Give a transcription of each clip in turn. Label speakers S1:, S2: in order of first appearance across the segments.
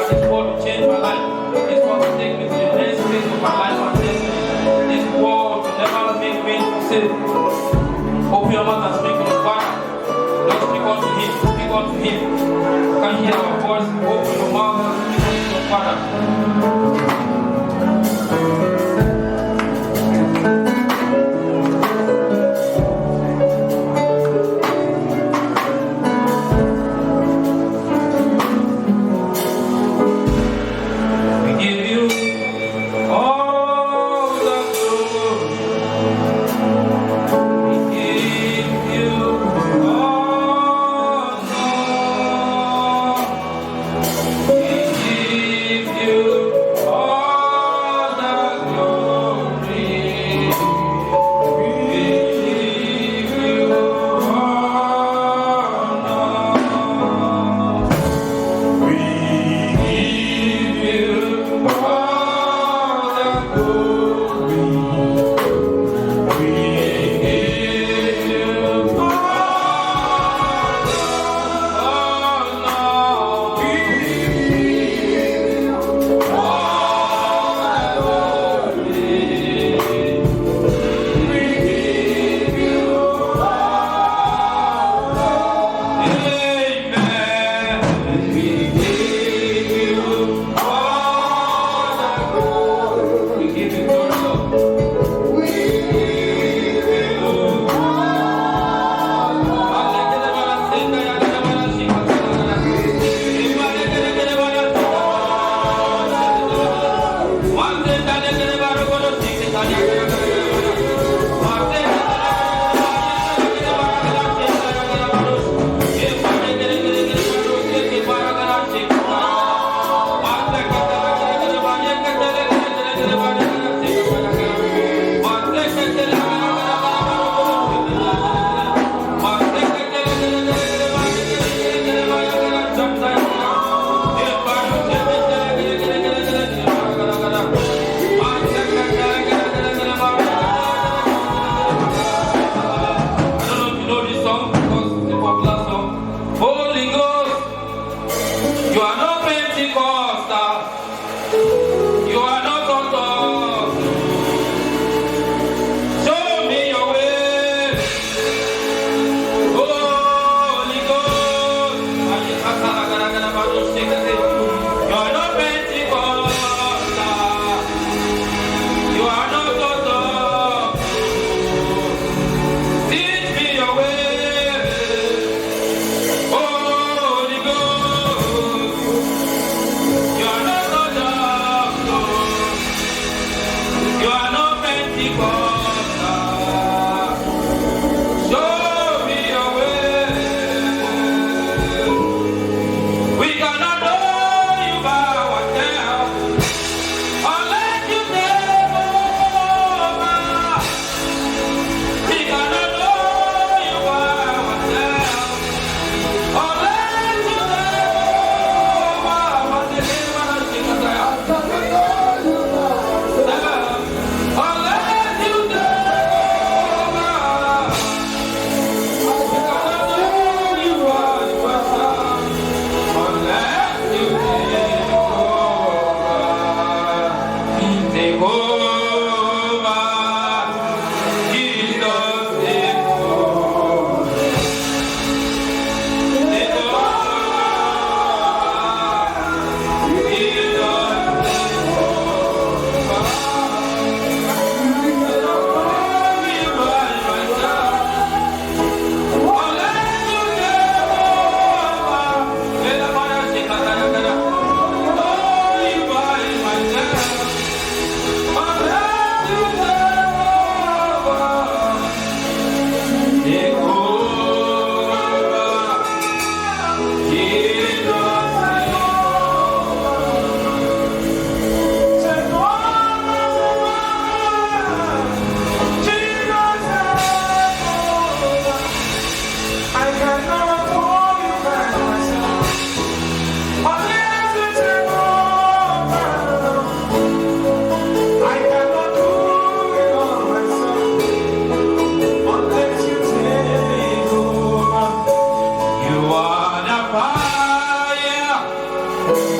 S1: that this word will change my life. This word will take me to the next phase of my life and destiny. This word will never make me say, open your mouth and speak to the Father. Just speak unto Him. Speak unto Him. You can hear our voice. Open your mouth and speak unto the Father.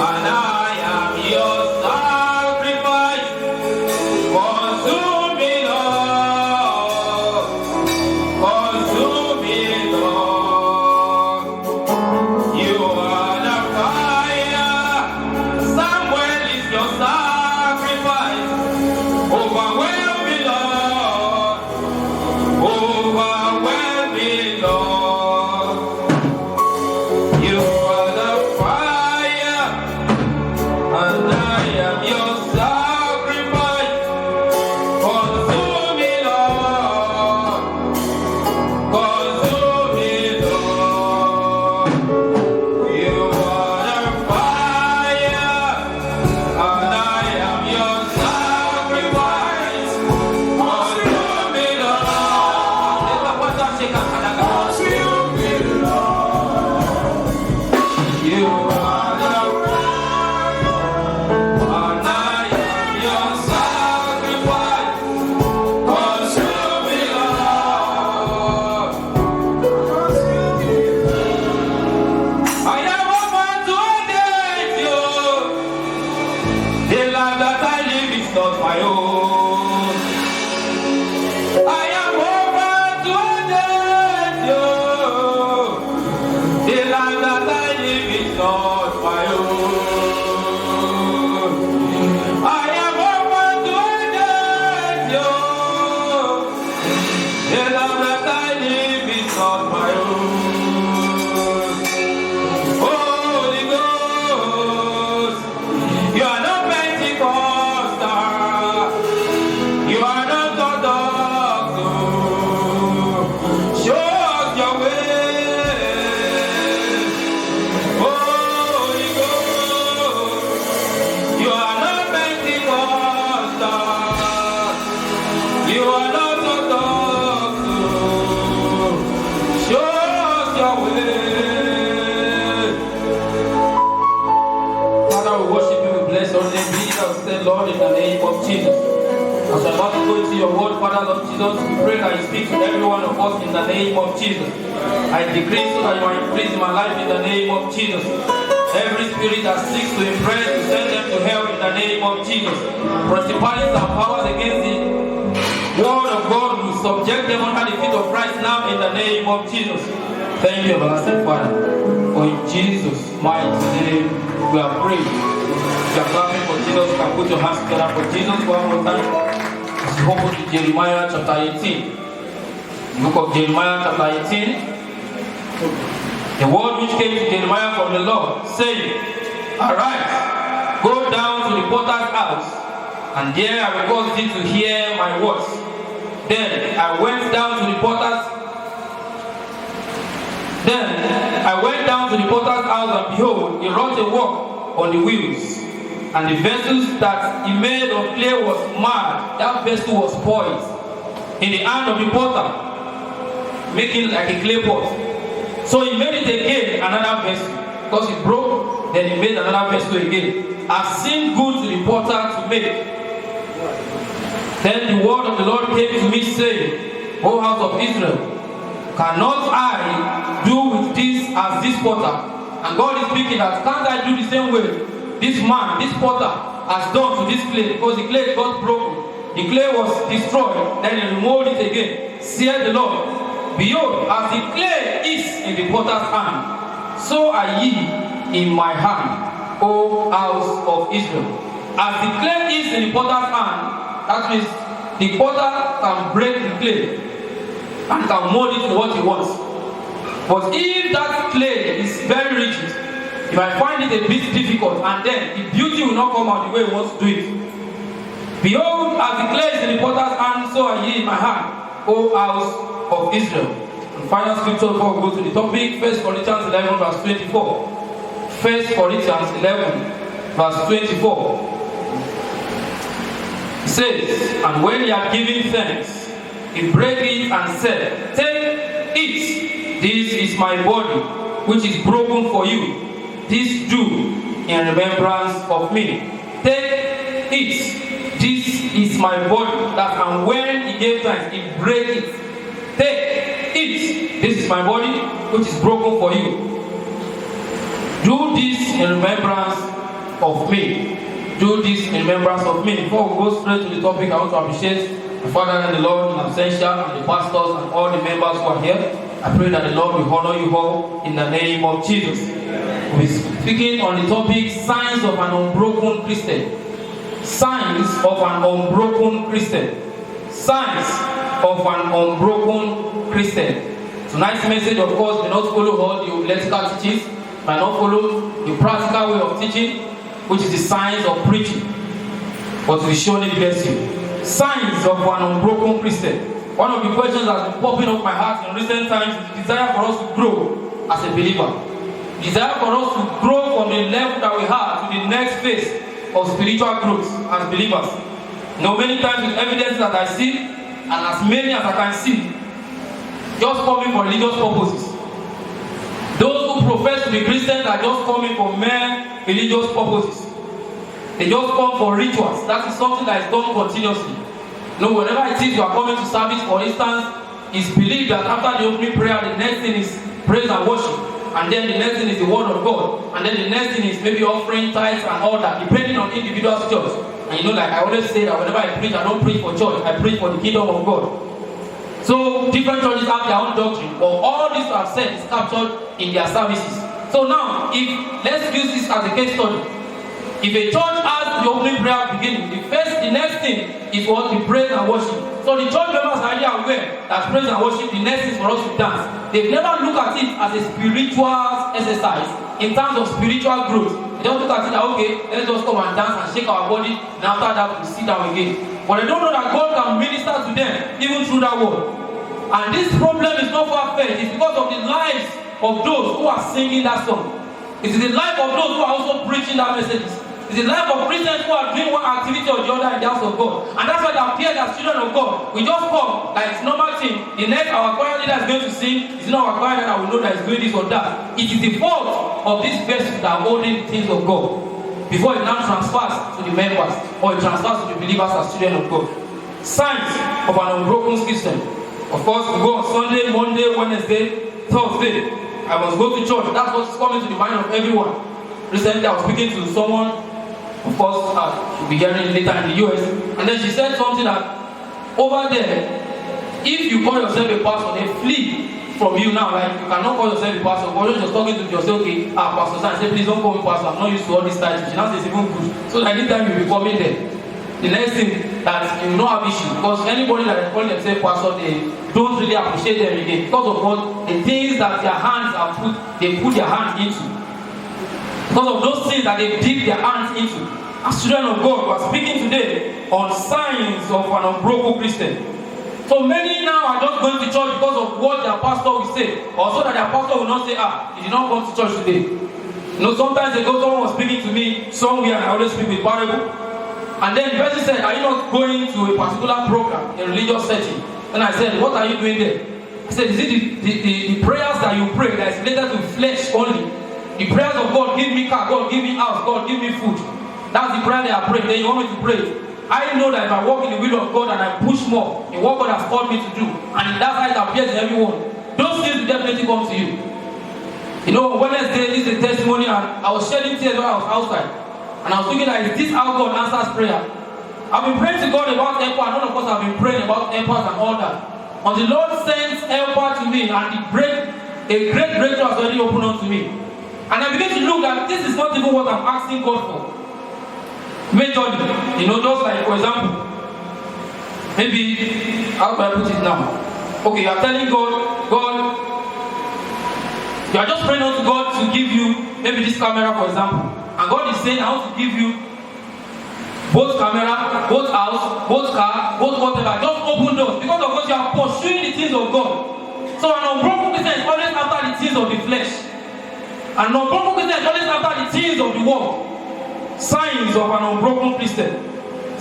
S2: Ana
S1: and I am your sacrifice. Consume me, Lord. Consume me, Lord. You are the fire, and I am your sacrifice. Consume me, Lord. You are the and I am your sacrifice. Consume me, Lord. I am open to engage you. The life that I live is not my own. I am open to engage you. The life that I live is not my own. I am open to engage you. The life that I live is not my own. Holy Ghost, you are not Pentecostal. You are not Orthodox. Show us your way. Holy Ghost, you are not Pentecostal. You are not Orthodox. Show us your way. Father, we worship you, we bless your name. Be thou said, Lord, in the name of Jesus. As we're about to go into your word, Father, Lord Jesus, we pray that you speak to every one of us in the name of Jesus. I decree so that you are increasing my life in the name of Jesus. Every spirit that seeks to impress, to send them to hell in the name of Jesus. Principalities and powers against the word of God, we subject them under the feet of Christ now in the name of Jesus. Thank you, everlasting Father. For in Jesus' mighty name we are praying. If you are clapping for Jesus, you can put your hands together for Jesus one more time. As you open to Jeremiah chapter 18. The book of Jeremiah chapter 18. The word which came to Jeremiah from the Lord, saying, Arise, go down to the potter's house, and there I will cause thee to hear my words. Then I went down to the potter's house, and behold, he wrought a work on the wheels, and the vessels that he made of clay was marred. That vessel was poised in the hand of the potter, making like a clay pot. So he made it again another vessel, because it broke. Then he made another vessel again, as seemed good to the potter to make. Then the word of the Lord came to me, saying, O house of Israel, cannot I do with this as this potter? And God is speaking that, can't I do the same way this man, this potter, has done to this clay? Because the clay got broken, the clay was destroyed, then he removed it again. Said the Lord, behold, as the clay is in the potter's hand, so are ye in my hand, O house of Israel. As the clay is in the potter's hand, that means the potter can break the clay and can mold it to what he wants. But if that clay is very rigid, you might find it a bit difficult, and then the beauty will not come out the way he wants to do it. Behold, as the clay is in the potter's hand, so are ye in my hand, O house of Israel. And final scripture before we go to the topic, 1 Corinthians 11 verse 24. 1 Corinthians 11 verse 24. It says, and when he had given thanks, he brake it and said, Take, eat, this is my body, which is broken for you. This do in remembrance of me. Take, eat, this is my body. That, and when he gave thanks, he brake it. Take, eat, this is my body, which is broken for you. Do this in remembrance of me. Do this in remembrance of me. Before we go straight to the topic, I want to appreciate the Father and the Lord in absentia, and the pastors and all the members who are here. I pray that the Lord will honor you all in the name of Jesus. We're speaking on the topic, signs of an unbroken Christian. Signs of an unbroken Christian. Signs of an unbroken Christian. Tonight's message, of course, may not follow all the theoretical teachings, may not follow the practical way of teaching. which is the signs of preaching, but it will surely bless you. Signs of an unbroken Christian. One of the questions that has been popping up my heart in recent times is the desire for us to grow as a believer. Desire for us to grow from the level that we have to the next phase of spiritual growth as believers. Many times with evidence that I see, and as many as I can see, just coming for religious purposes. Those who profess to be Christians are just coming for mere religious purposes. They just come for rituals. That is something that is done continuously. Whenever it is you are coming to service, for instance, it's believed that after the opening prayer, the next thing is praise and worship. And then the next thing is the word of God. And then the next thing is maybe offering tithes and all that, depending on individual's church. And like I always say that whenever I preach, I don't preach for church, I preach for the kingdom of God. So different churches have their own doctrine, but all this I've said is captured in their services. So now, let's use this as a case study. If a church has the opening prayer beginning, the next thing is what? The praise and worship. So the church members are already aware that praise and worship, the next thing is for us to dance. They've never looked at it as a spiritual exercise in terms of spiritual growth. They don't look at it that, okay, let's just come and dance and shake our body, and after that we sit down again. But they don't know that God can minister to them even through that word. And this problem is not far-fetched. It's because of the lives of those who are singing that song. It is the life of those who are also preaching that message. It's the life of Christians who are doing one activity or the other in the house of God. And that's why they appear as children of God. We just come like it's normal thing. The next our choir leader is going to sing. It's not our choir leader that will know that it's doing this or that. It is the fault of these vessels that are holding the things of God before it now transfers to the members or it transfers to the believers as children of God. Signs of an unbroken Christian. Of course, we go on Sunday, Monday, Wednesday, Thursday. I must go to church. That's what's coming to the mind of everyone. Recently, I was speaking to someone. Of course, she'll be hearing later in the US. And then she said something that over there, if you call yourself a pastor, they flee from you now. Like you cannot call yourself a pastor. But you're just talking to yourself, okay, Pastor San, say, please don't call me pastor. I'm not used to all this titles. She now says even good. So anytime you be coming there, the next thing that you don't have issue because anybody that is calling themselves pastor, they don't really appreciate them again because of what the things that their hands are they put their hands into. Because of those things that they dip their hands into. As children of God, we are speaking today on signs of an unbroken Christian. So many now are just going to church because of what their pastor will say, or so that their pastor will not say, you did not come to church today. Sometimes ago someone was speaking to me somewhere, and I always speak with parable. And then the person said, are you not going to a particular program, a religious setting? And I said, what are you doing there? I said, is it the prayers that you pray that is related to flesh only? The prayers of God, give me car, God, give me house, God, give me food. That's the prayer they are praying. Then you want me to pray. I know that if I walk in the will of God and I push more in what God has called me to do, and that's how it appears to everyone, those things will definitely come to you. Wednesday, this is a testimony, and I was shedding tears when I was outside. And I was thinking that is this how God answers prayer? I've been praying to God about helper, and none of us have been praying about helpers and all that. And the Lord sends helper to me, and a great breakthrough has already opened unto me. And I begin to look that this is not even what I'm asking God for. Majorly, just like for example, maybe how do I put it now? Okay, you are telling God, you are just praying unto God to give you maybe this camera, for example, and God is saying, I want to give you both camera, both house, both car, both whatever. Just open doors because of what you are pursuing the things of God. So an unbroken Christian is always after the things of the flesh. An unbroken Christian is always after the things of the world. Signs of an unbroken Christian.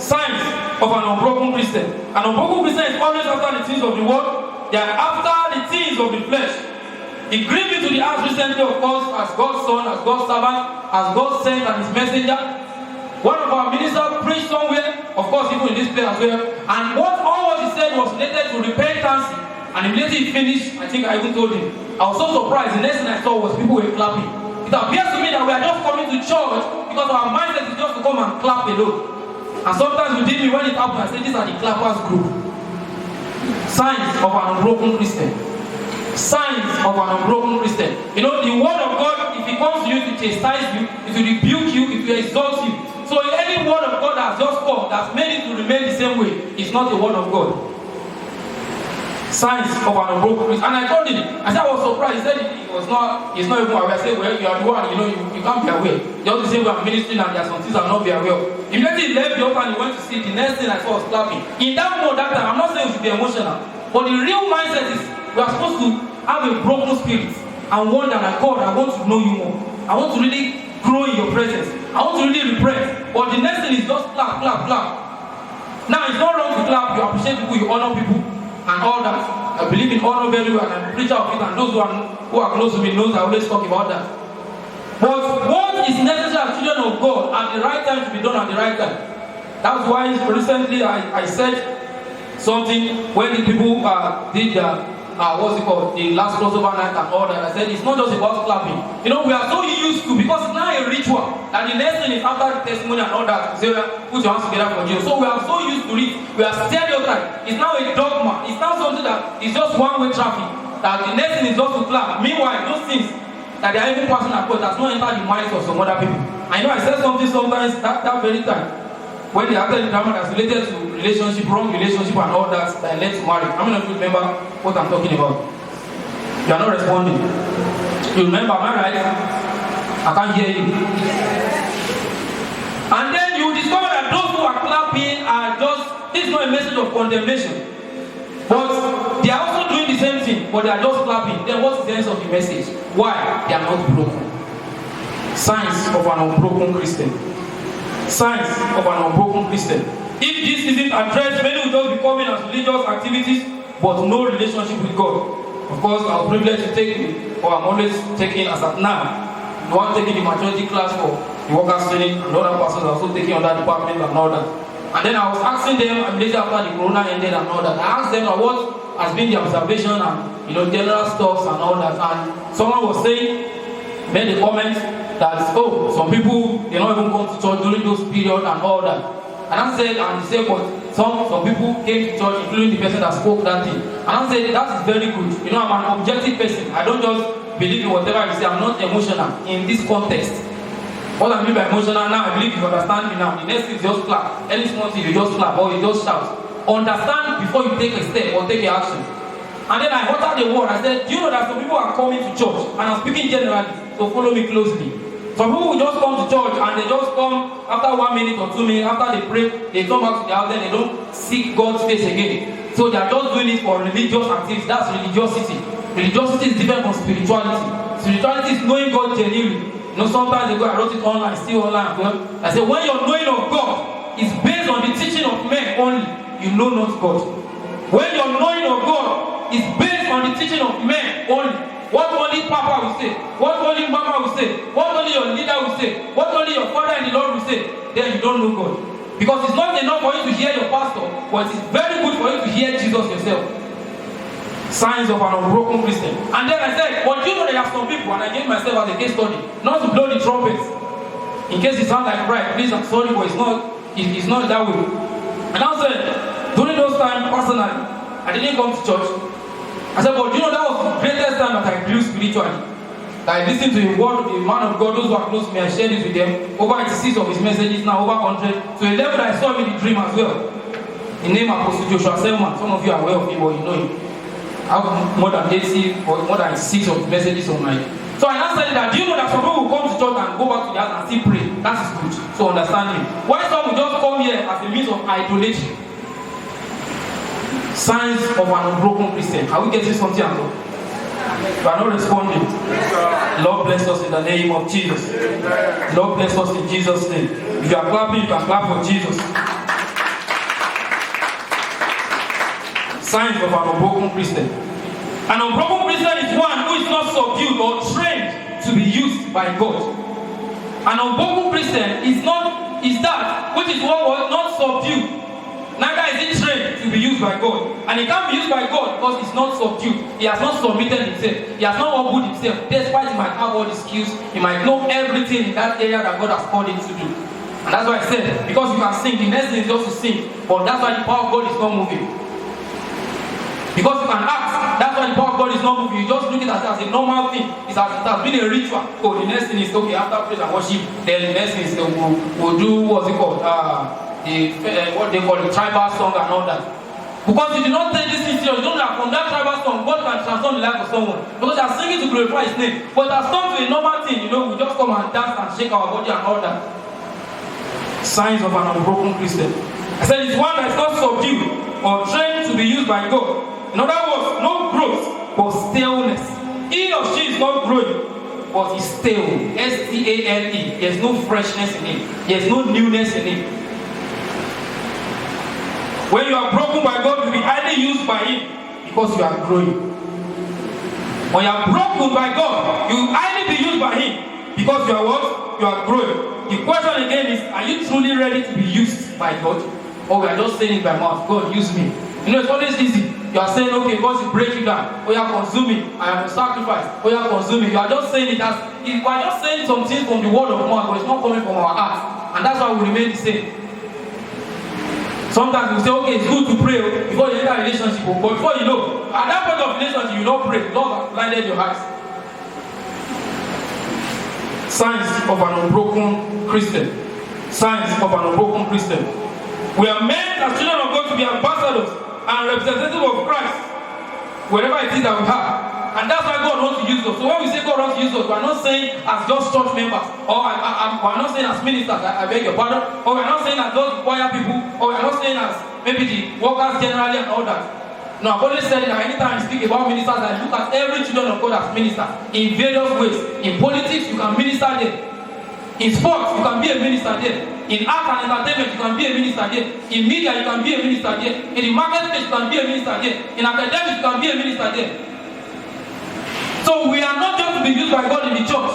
S1: Signs of an unbroken Christian. An unbroken Christian is always after the things of the world. They are after the things of the flesh. He grieved me to the heart recently, of course, as God's son, as God's servant, as God sent and his messenger. One of our ministers preached somewhere, of course, even in this place as well. And all what he said was related to repentance. And immediately he finished, I think I even told him. I was so surprised. The next thing I saw was people were clapping. It appears to me that we are just coming to church because our mindset is just to come and clap alone. And sometimes within me, when it happens, I say, these are the clappers group. Signs of an unbroken Christian. Signs of an unbroken Christian. The word of God, if it comes to you to chastise you, it will rebuke you, it will exalt you. So any word of God that has just come, that's made it to remain the same way, is not the word of God. Signs of an unbroken Christian. And I told him, I said I was surprised. He said he's not even aware. I said, well, you are the one, you can't be aware. Just the same way I'm ministering and there are some things I'm not be aware of. Immediately he left the altar and he went to see. The next thing I saw was clapping. In that moment, that time, I'm not saying we should be emotional, but the real mindset is we are supposed to have a broken spirit and wonder that God, I want to know you more. I want to really grow in your presence. I want to really repent. But the next thing is just clap, clap, clap. Now it's not wrong to clap. You appreciate people, you honor people, and all that. I believe in honor very well, and I'm a preacher of it, and those who are close to me knows I always talk about that. But what is necessary as children of God at the right time to be done at the right time? That's why recently I said something when the people did what's it called, the last crossover night and all that. I said it's not just about clapping. We are so used to, because it's now a ritual, that the next thing is after the testimony and all that, say, put your hands together for Jesus. So we are so used to it. We are stereotyped. It's now a dogma. It's now something that is just one-way traffic. That the next thing is just to clap. Meanwhile, those things that they are even passing across has not entered the minds of some other people. I know I said something sometimes that very time, when they acted the drama that's related to relationship, wrong relationship and all that led to marriage. How many of you remember what I'm talking about? You are not responding. You remember, am I right? I can't hear you. And then you discover that those who are clapping are just, this is not a message of condemnation, but they are also doing the same thing, but they are just clapping. Then what's the sense of the message? Why? They are not broken. Signs of an unbroken Christian. Signs of an unbroken Christian. If this isn't addressed, many will just be coming as religious activities, but no relationship with God. Of course, I was privileged to take it, or I'm always taking as at now. The one taking the maturity class for the workers training, and other persons are also taking on that department and all that. And then I was asking them, immediately after the corona ended and all that, I asked them what has been the observation and general stuff and all that. And someone was saying, made a comment that, some people, they don't even come to church during those periods and all that. And I said, but some people came to church, including the person that spoke that thing. And I said, that is very good. I'm an objective person. I don't just believe in whatever you say. I'm not emotional in this context. What I mean by emotional now, I believe you understand me now. The next thing is just clap. Any small thing, you just clap or you just shout. Understand before you take a step or take an action. And then I uttered the word. I said, do you know that some people are coming to church? And I'm speaking generally, so follow me closely. Some people will just come to church and they just come after 1 minute or 2 minutes, after they pray, they come back to the house and they don't seek God's face again. So they are just doing it for religious activities. That's religiosity. Religiosity is different from spirituality. Spirituality is knowing God genuinely. Sometimes they go, I wrote it online, still online. I said, when your knowing of God is based on the teaching of men only, you know not God. When your knowing of God is based on the teaching of men only, what only Papa will say, what only Mama will say, what only your leader will say, what only your father and the Lord will say, then you don't know God. Because it's not enough for you to hear your pastor, but it's very good for you to hear Jesus yourself. Signs of an unbroken Christian. And then I said, but you know there are some people, and I gave myself as a case study, not to blow the trumpets. In case it sounds like pride, please, I'm sorry, but it's not that way. And I said, during those times, personally, I didn't come to church. I said, but you know that was the greatest time that I grew spiritually. That I listened to a word, a man of God, those who are close to me, I shared it with them. Over 86 of his messages, now over 100. So a level that I saw him in the dream as well. The name Apostle Joshua Selman, some of you are aware of him, but you know him. I have more than 80 or more than 6 of messages on my. So I now said that, do you know that some people will come to church and go back to the house and still pray? That is good. So understand him. Why some will just come here as a means of idolatry? Signs of an unbroken Christian. Are we getting something out of it? You are not responding. Lord bless us in the name of Jesus. Lord bless us in Jesus' name. If you are clapping, you can clap for Jesus. Signs of an unbroken Christian. An unbroken Christian is one who is not subdued or trained to be used by God. An unbroken Christian is that which is one was not subdued. Neither is he trained to be used by God. And he can't be used by God because he's not subdued. He has not submitted himself. He has not humbled himself. Despite he might have all the skills, he might know everything in that area that God has called him to do. And that's why I said, because you can sing, the next thing is just to sing. But that's why the power of God is not moving. Because you can act, that's why the power of God is not moving. You just look at it as a normal thing. It has been a ritual. Oh, the next thing is, okay, after praise and worship, then the next thing is we'll do, what's it called? What they call the tribal song and all that. Because you do not take this thing serious, you don't know that from that tribal song, God can transform the life of someone. Because they are singing to glorify His name. But it has come to a normal thing, we just come and dance and shake our body and all that. Signs of an unbroken Christian. I said it's one that is not subdued or trained to be used by God. In other words, no growth, but staleness. He or she is not growing, but is stale. S-T-A-L-E. There's no freshness in it. There's no newness in it. When you are broken by God, you'll be highly used by Him because you are growing. When you are broken by God, you will highly be used by Him because you are what? You are growing. The question again is, are you truly ready to be used by God? Or we are just saying it by mouth, God, use me. It's always easy. You are saying, okay, God will break you down. Oh, you are consuming. I am a sacrifice. Oh, you are consuming. You are just saying it as, we are just saying some things from the word of mouth, but it's not coming from our heart. And that's why we remain the same. Sometimes we say, okay, it's good to pray before you enter a relationship. But before you know, at that point of relationship, you don't pray. God has blinded your eyes. Signs of an unbroken Christian. Signs of an unbroken Christian. We are meant as children of God to be ambassadors and representatives of Christ wherever it is that we are. And that's why God wants to use us. So when we say God wants to use us, we are not saying as just church members, or we are not saying as ministers, I beg your pardon, or we are not saying as those choir people, or we are not saying as maybe the workers generally and all that. No, I've always said that anytime I speak about ministers, I look at every children of God as ministers in various ways. In politics, you can minister there. In sports, you can be a minister there. In art and entertainment, you can be a minister there. In media, you can be a minister there. In the marketplace, you can be a minister there. In academics, you can be a minister there. So we are not just to be used by God in the church.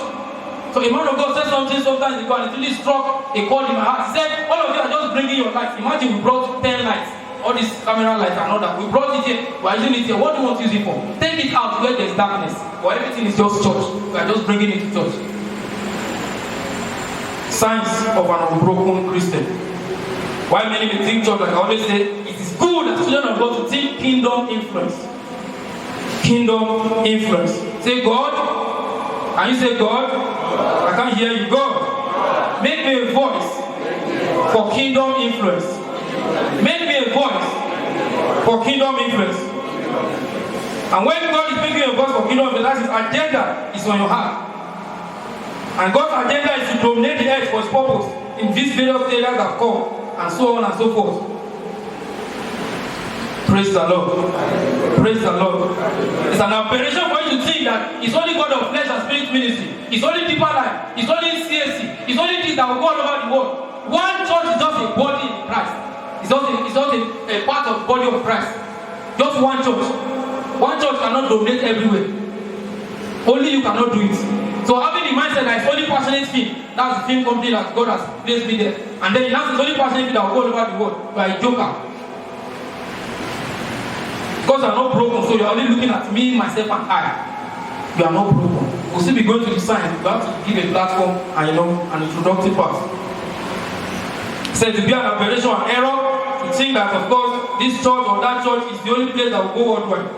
S1: So a man of God said something sometimes ago and it really struck a chord in my heart. He said, all of you are just bringing your lights. Imagine we brought 10 lights. All these camera lights and all that. We brought it here. We are using it here. What do you want to use it for? Take it out where there is darkness. Or everything is just church. We are just bringing it to church. Signs of an unbroken Christian. Why many may think church, like I always say, it is good as children of God to think kingdom influence. Kingdom influence. Say God. Can you say God? I can't hear you. God. Make me a voice for kingdom influence. Make me a voice for kingdom influence. And when God is making a voice for kingdom influence, that's His agenda is on your heart. And God's agenda is to dominate the earth for His purpose in these various areas that come, and so on and so forth. Praise the Lord. Praise the Lord. It's an aberration for you to think that it's only God of flesh and spirit ministry. It's only deeper life. It's only CSC. It's only things that will go all over the world. One church is just a body in Christ. It's not a part of the body of Christ. Just one church. One church cannot dominate everywhere. Only you cannot do it. So having the mindset that it's only passionate film, that's the film company that God has placed me there. And then that's the only passionate film that will go all over the world. You are a joker. Because you are not broken, so you are only looking at me, myself, and I. You are not broken. We'll still be going to the science. We have to give a platform and an introductory part. Said to be an aberration and error to think that, of course, this church or that church is the only place that will go worldwide.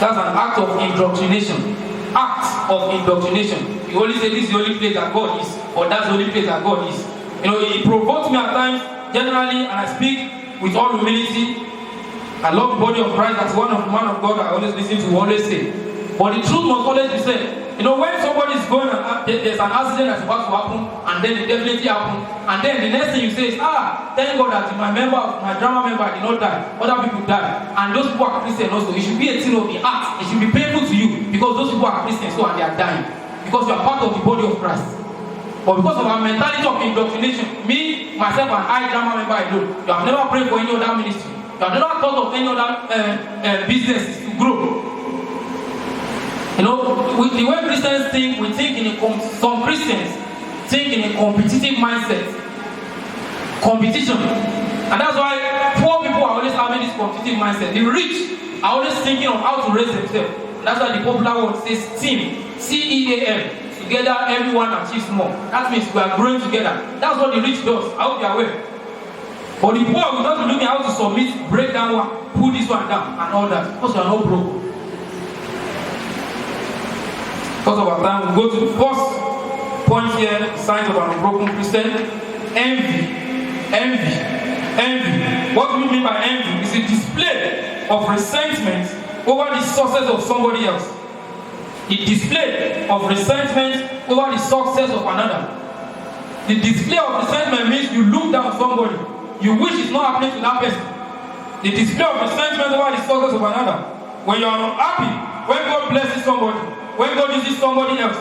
S1: That's an act of indoctrination. Act of indoctrination. You only say this is the only place that God is, or that's the only place that God is. It provokes me at times, generally, and I speak with all humility. I love the body of Christ. That's one of the man of God I always listen to, always say. But the truth must always be said. When somebody is going and there's an accident that's about to happen, and then it definitely happens, and then the next thing you say is, thank God that my drama member did not die. Other people died. And those people are Christians also. It should be a thing of the heart. It should be painful to you because those people are Christians too and they are dying. Because you are part of the body of Christ. But because of our mentality of indoctrination, me, myself, and I, drama member alone, you have never prayed for any other ministry. You have never thought of any other businesses to grow. The way Christians think, we think some Christians think in a competitive mindset. Competition. And that's why poor people are always having this competitive mindset. The rich are always thinking of how to raise themselves. And that's why the popular word says team. CEAM. Together, everyone achieves more. That means we are growing together. That's what the rich does. I hope you are aware. But the poor will not be looking how to submit, break down one, pull this one down, and all that. Because we are not broke. Because of our time, we'll go to the first point here, signs of an unbroken Christian. Envy. Envy. What do we mean by envy? It's a display of resentment over the success of somebody else. The display of resentment over the success of another. The display of resentment means you look down on somebody. You wish it's not happening to that person. The display of resentment over the success of another. When you are unhappy, when God blesses somebody, when God uses somebody else,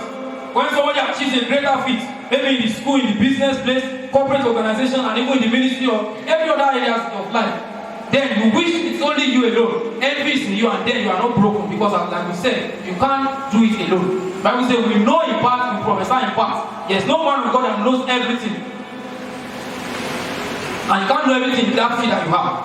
S1: when somebody achieves a greater feat, maybe in the school, in the business place, corporate organization, and even in the ministry or every other areas of life, then you wish it's only you alone. Envy is in you, and then you are not broken because, like we said, you can't do it alone. The Bible says we know in part, we prophesy in part. There's no man with God that knows everything. And you can't know everything in that field that you have.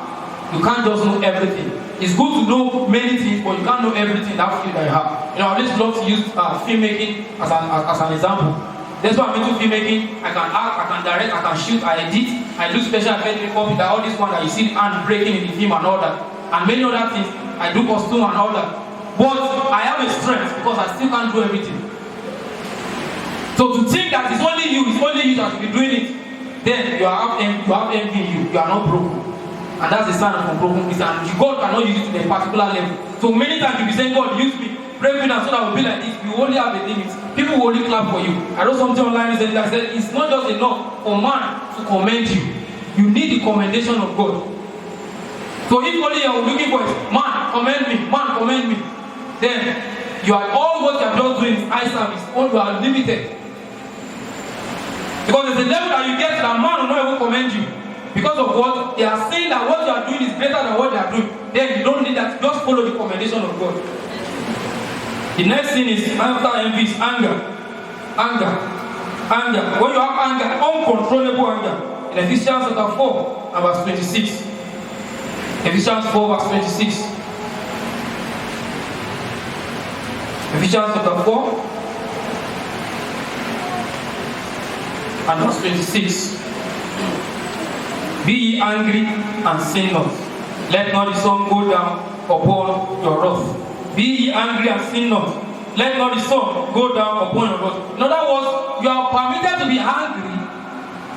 S1: You can't just know everything. It's good to know many things, but you can't know everything in that field that you have. I always love to use filmmaking as an example. That's why I'm into filmmaking. I can act, I can direct, I can shoot, I edit, I do special effect makeup, that all this one that you see hand breaking in the film and all that. And many other things. I do costume and all that. But I have a strength because I still can't do everything. So to think that it's only you that should be doing it, then you have envy in you. You are not broken. And that's the sign of unbrokenness. And God cannot use it to a particular level. So many times you'll be saying, God, use me, break me down so that I will be like this. You only have a limit. People will only clap for you. I wrote something online recently that said, it's not just enough for man to commend you. You need the commendation of God. So if only you're looking for it, man, commend me, then you are all what you're just doing is eye service. All you are limited. Because there's a level that you get that man will not even commend you. Because of what they are saying that what you are doing is better than what they are doing. Then you don't need that. Just follow the commendation of God. The next thing is after envy is anger. Anger. When you have anger, uncontrollable anger. In Ephesians chapter 4 and verse 26. Ephesians 4 verse 26. Ephesians chapter 4 and verse 26. Be ye angry and sin not. Let not the sun go down upon your wrath. Be ye angry and sin not. Let not the sun go down upon your wrath. In other words, you are permitted to be angry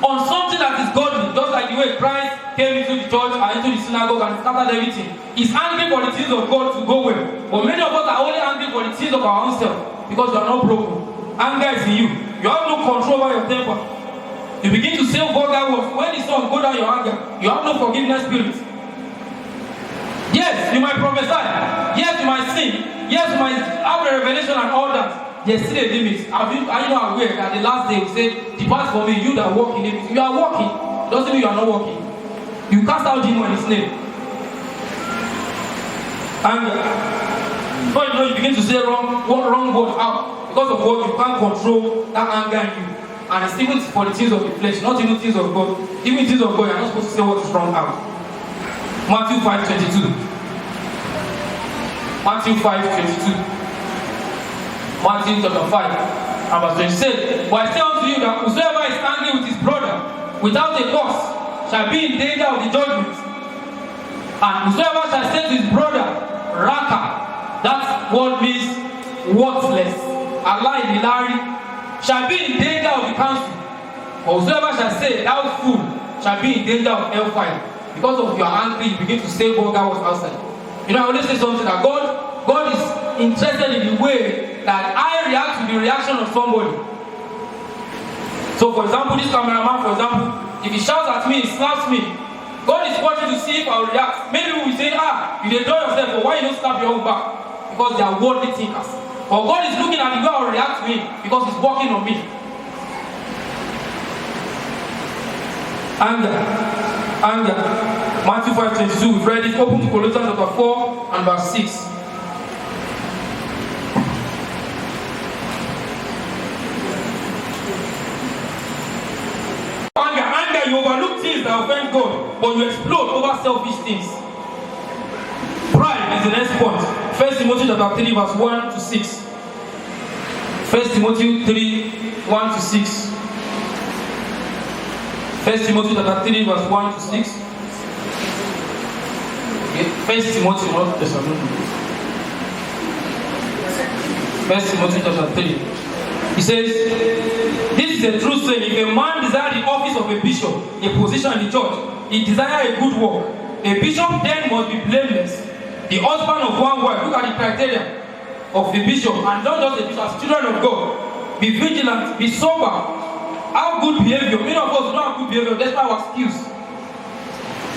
S1: on something that is godly, just like the way Christ came into the church and into the synagogue and scattered everything. He's angry for the things of God to go well. But many of us are only angry for the things of our own self because you are not broken. Anger is in you. You have no control over your temper. You begin to say vulgar words. When the sun go down your anger, you have no forgiveness spirit. Yes, you might prophesy. Yes, you might sing. Yes, you might have a revelation and all that. There's still a limit. Are you not aware that the last day will say, depart from me, you that walk in it. You are walking. Doesn't mean you are not walking. You cast out demon in his name. Anger. Before you know, you begin to say wrong words out because of what you can't control that anger in you. And it's even for the things of the flesh, not even things of God. Even things of God, you're not supposed to say what is wrong out. Matthew 5:22. Matthew 5:22. Matthew chapter 5 and verse 26. But I say unto you that whosoever is angry with his brother without a cause shall be in danger of the judgment. And whosoever shall say to his brother, Raka, that word means worthless, alive, Hilary, shall be in danger of the council. Or whosoever shall say, thou fool, shall be in danger of hellfire. Because of your anger, you begin to say vulgar words outside. I always say something that God is interested in the way that I react to the reaction of somebody. So, for example, this cameraman, for example, if he shouts at me, he slaps me, God is watching to see if I will react. Many people will say, you enjoy yourself, but why you don't slap your own back? Because they are worldly thinkers. But God is looking at the way I will react to him because he's working on me. Anger. Matthew 5:22. We've read it. Open to Colossians chapter 4 and verse 6. Anger, you overlook things that offend God, but you explode over selfish things. Pride is the next point. 1 Timothy chapter 3 verse 1 to 6. 1 Timothy 3, 1 to 6. 1 Timothy chapter 3 verse 1 to 6. Okay. 1 Timothy, not Thessalonians. 1 Timothy chapter 3. He says, this is a true saying. If a man desire the office office of a bishop, a position in the church, he desires a good work. A bishop then must be blameless, the husband of one wife. Look at the criteria of the bishop, and not just the bishop, as children of God. Be vigilant, be sober, have good behavior. Many of us don't have good behavior, despite our skills.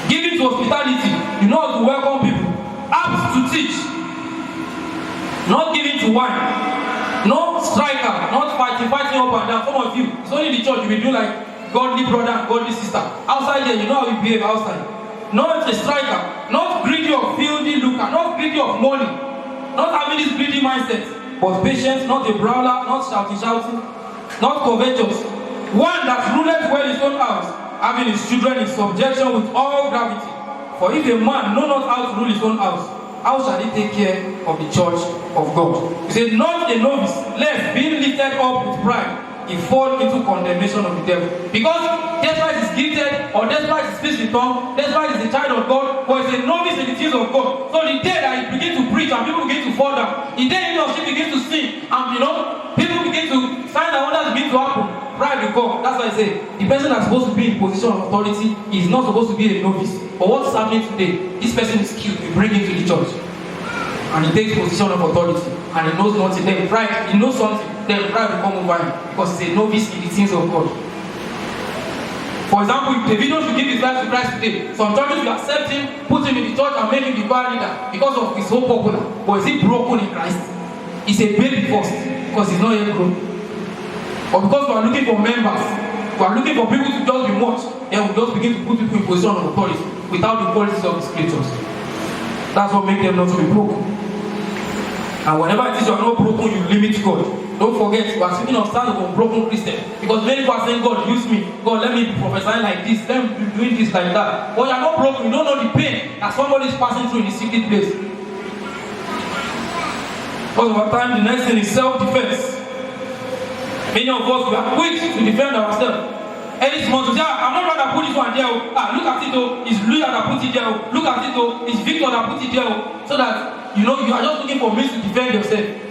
S1: Giving to hospitality, you know how to welcome people. Apt to teach, not giving to wine, not striker, not fighting up and down. Some of you, it's only in the church you will do like godly brother and godly sister. Outside there, you know how you behave outside. Not a striker, not greedy of filthy lucre, not greedy of money, not having this greedy mindset, but patient, not a brawler, not shouting, not covetous. One that ruleth well his own house, having his children in subjection with all gravity. For if a man know not how to rule his own house, how shall he take care of the church of God? He said, not a novice, lest being lifted up with pride, he fall into condemnation of the devil. Because despite he's gifted, or despite he speaks in tongues, despite he's a child of God, or he's a novice in the things of God. So the day that he begins to preach and people begin to fall down, the day he or she begins to sing, and people begin to sign and wonders begin to happen, pride will come. That's why I say the person that's supposed to be in position of authority is not supposed to be a novice. But what's happening today? This person is skilled. We bring him to the church, and he takes position of authority, and he knows nothing. Then pride, he knows something. Then pride will come over him because he's a novice in the things of God. For example, if Davido should give his life to Christ today, some churches will accept him, put him in the church, and make him the choir leader because of he's so popular. But is he broken in Christ? He's a baby first because he's not yet grown. Or because we are looking for members, we are looking for people to just be watched, then we just begin to put people in position of authority without the qualities of the scriptures. That's what makes them not to be broken. And whenever it is you are not broken, you limit God. Don't forget, we are speaking of stands of unbroken Christian. Because many people are saying, God, use me. God, let me be prophesying like this. Let me be doing this like that. But you are not broken. You don't know the pain that somebody is passing through in the secret place. Because over time, the next thing is self-defense. Many of us, we are quick to defend ourselves. And it's month to say, I'm not going to put this one there. Look at it, it's Louis that put it there. Look at it, it's Victor that put it there. So that, you are just looking for means to defend yourself.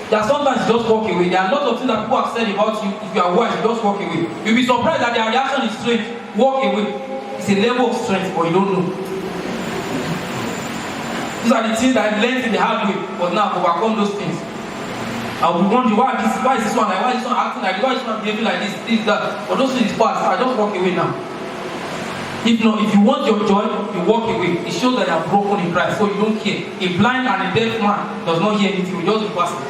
S1: There are sometimes you just walk away. There are lots of things that people have said about you. If you are wise, you just walk away. You'll be surprised that their reaction is strength. Walk away. It's a level of strength, but you don't know. These are the things that I learned in the hard way, but now I've overcome those things. I will be wondering why is this one like, why is this one acting like, why is this one behaving like this, that. But those things is past. I just walk away now. If not, if you want your joy, you walk away. It shows that you are broken in Christ, so you don't care. A blind and a deaf man does not hear anything. We just be passing.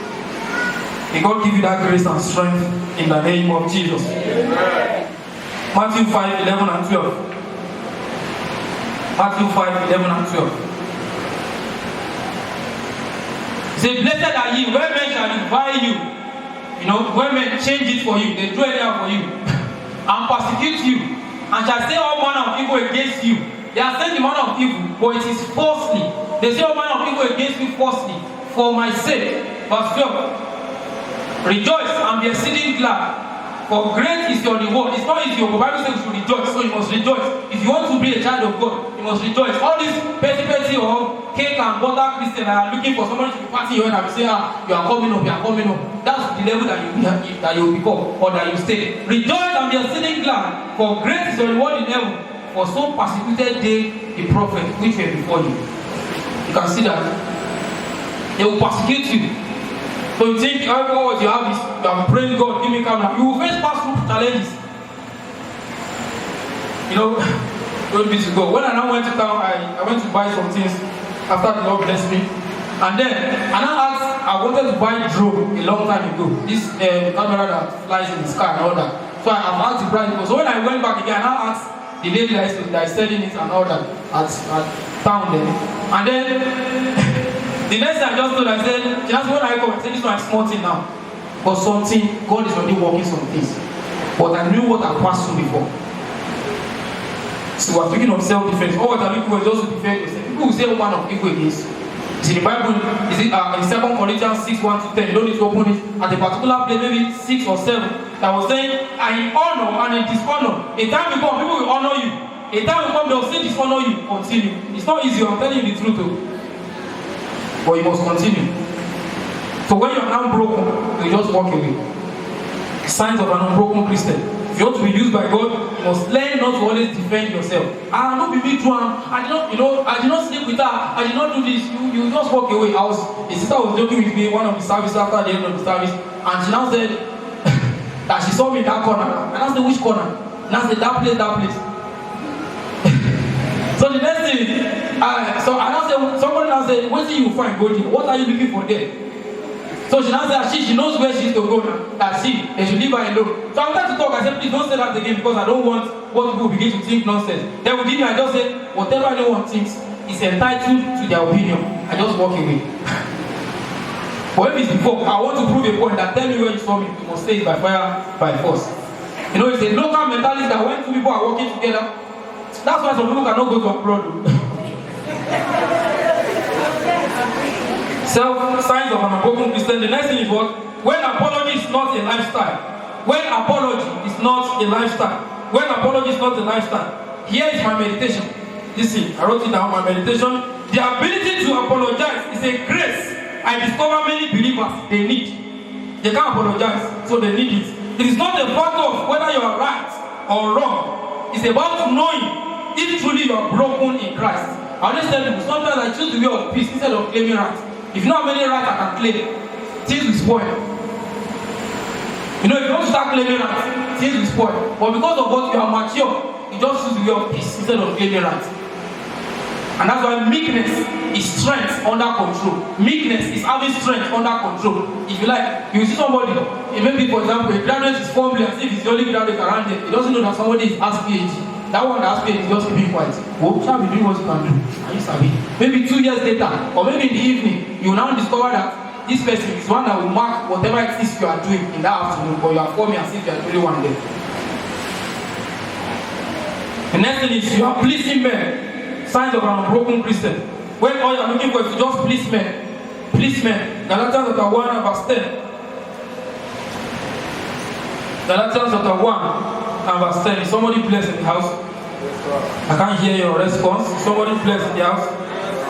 S1: May God give you that grace and strength in the name of Jesus. Amen. Matthew 5:11 and 12. Matthew 5:11 and 12. Say, blessed are ye when men shall revile you. When men change it for you, they do anyhow for you, and persecute you, and shall say all manner of evil against you. They are saying the manner of evil, but it is falsely. They say all manner of evil against you falsely, for my sake. Verse 12. Rejoice and be exceeding glad, for great is your reward. It's not easy. The Bible says you should rejoice, so you must rejoice. If you want to be a child of God, you must rejoice. All this petty or cake and butter Christian that are looking for somebody to be partying your head and say, you are coming up, you are coming up. That's the level that you will become, or that you stay. Rejoice and be exceeding glad, for great is your reward in heaven. For so persecuted they the prophet which were before you. You can see that. They will persecute you. So you think all what you have is you have prayed God, give me camera. You will face past through challenges. Glory be to God. When I now went to town, I went to buy some things after the Lord blessed me. And then I wanted to buy a drone a long time ago. This camera that flies in the sky and all that. So I have asked the price. So when I went back again, I now asked the lady that is selling it and all that at town there. And then the next thing I just told her, I said, just when I come, I said, this one is small thing now. But something, God is already working some things. But I knew what I passed through before. So we're speaking of self-defense. All what I look for is just to defend yourself. People will say one of evil against. Is in the Bible, is it in 2 Corinthians 6:1-10, you don't need to open it at a particular place, maybe 6 or 7, that was saying, and in honor and in dishonor. A time will come, people will honor you. A time will come, they will still dishonor you. Continue. It's not easy, I'm telling you the truth though. But you must continue. So when you are now broken, you just walk away. Signs of an unbroken Christian. If you want to be used by God, you must learn not to always defend yourself. Ah, no be me too. I did not sleep with her. I did not do this. You just walk away. A sister was joking with me one of the services after the end of the service, and she now said that she saw me in that corner. And I said, which corner? And I said, that place. So the next thing, somebody now said, what do you find good? What are you looking for there? So she now said, she knows where she's to go now. That they should leave her alone. So I wanted to talk. I said, please don't say that again, because I don't want what people begin to think nonsense. Then within me, I just said, whatever anyone thinks is entitled to their opinion. I just walk away. But if it's before, I want to prove a point that tell me where you saw me, you must say it by fire, by force. You know, it's a local mentality that when two people are working together, that's why some people cannot go to abroad. Signs of an unbroken Christian. The next thing is what? When apology is not a lifestyle. When apology is not a lifestyle. When apology is not a lifestyle. Here is my meditation. Listen, I wrote it down, my meditation. The ability to apologize is a grace I discover many believers they need. They can't apologize, so they need it. It is not a factor of whether you are right or wrong. It's about knowing if truly you are broken in Christ. I always tell people, sometimes I choose the way of peace instead of claiming rights. If you know how many rights I can claim, things will spoil. You know, if you don't start claiming rights, things will spoil. But because of what you are mature, you just choose the way of peace instead of claiming rights. And that's why meekness is strength under control. Meekness is having strength under control. If you like, you see somebody, maybe for example, a graduate is fumbling as if he's the only graduate around there. He doesn't know that somebody is has PhD. That one that has PhD is just keeping quiet. Oh, shall be doing what you can do. Are you sabi? Maybe 2 years later, or maybe in the evening, you will now discover that this person is one that will mark whatever it is you are doing in that afternoon, but you are forming as if you are the only one there. The next thing is you are pleasing men. Signs of an unbroken Christian. When all you are looking for is to just please men. Please men. Galatians chapter 1 and verse 10. Galatians chapter 1 and verse 10. Is somebody blessed in the house? I can't hear your response. Is somebody blessed in the house?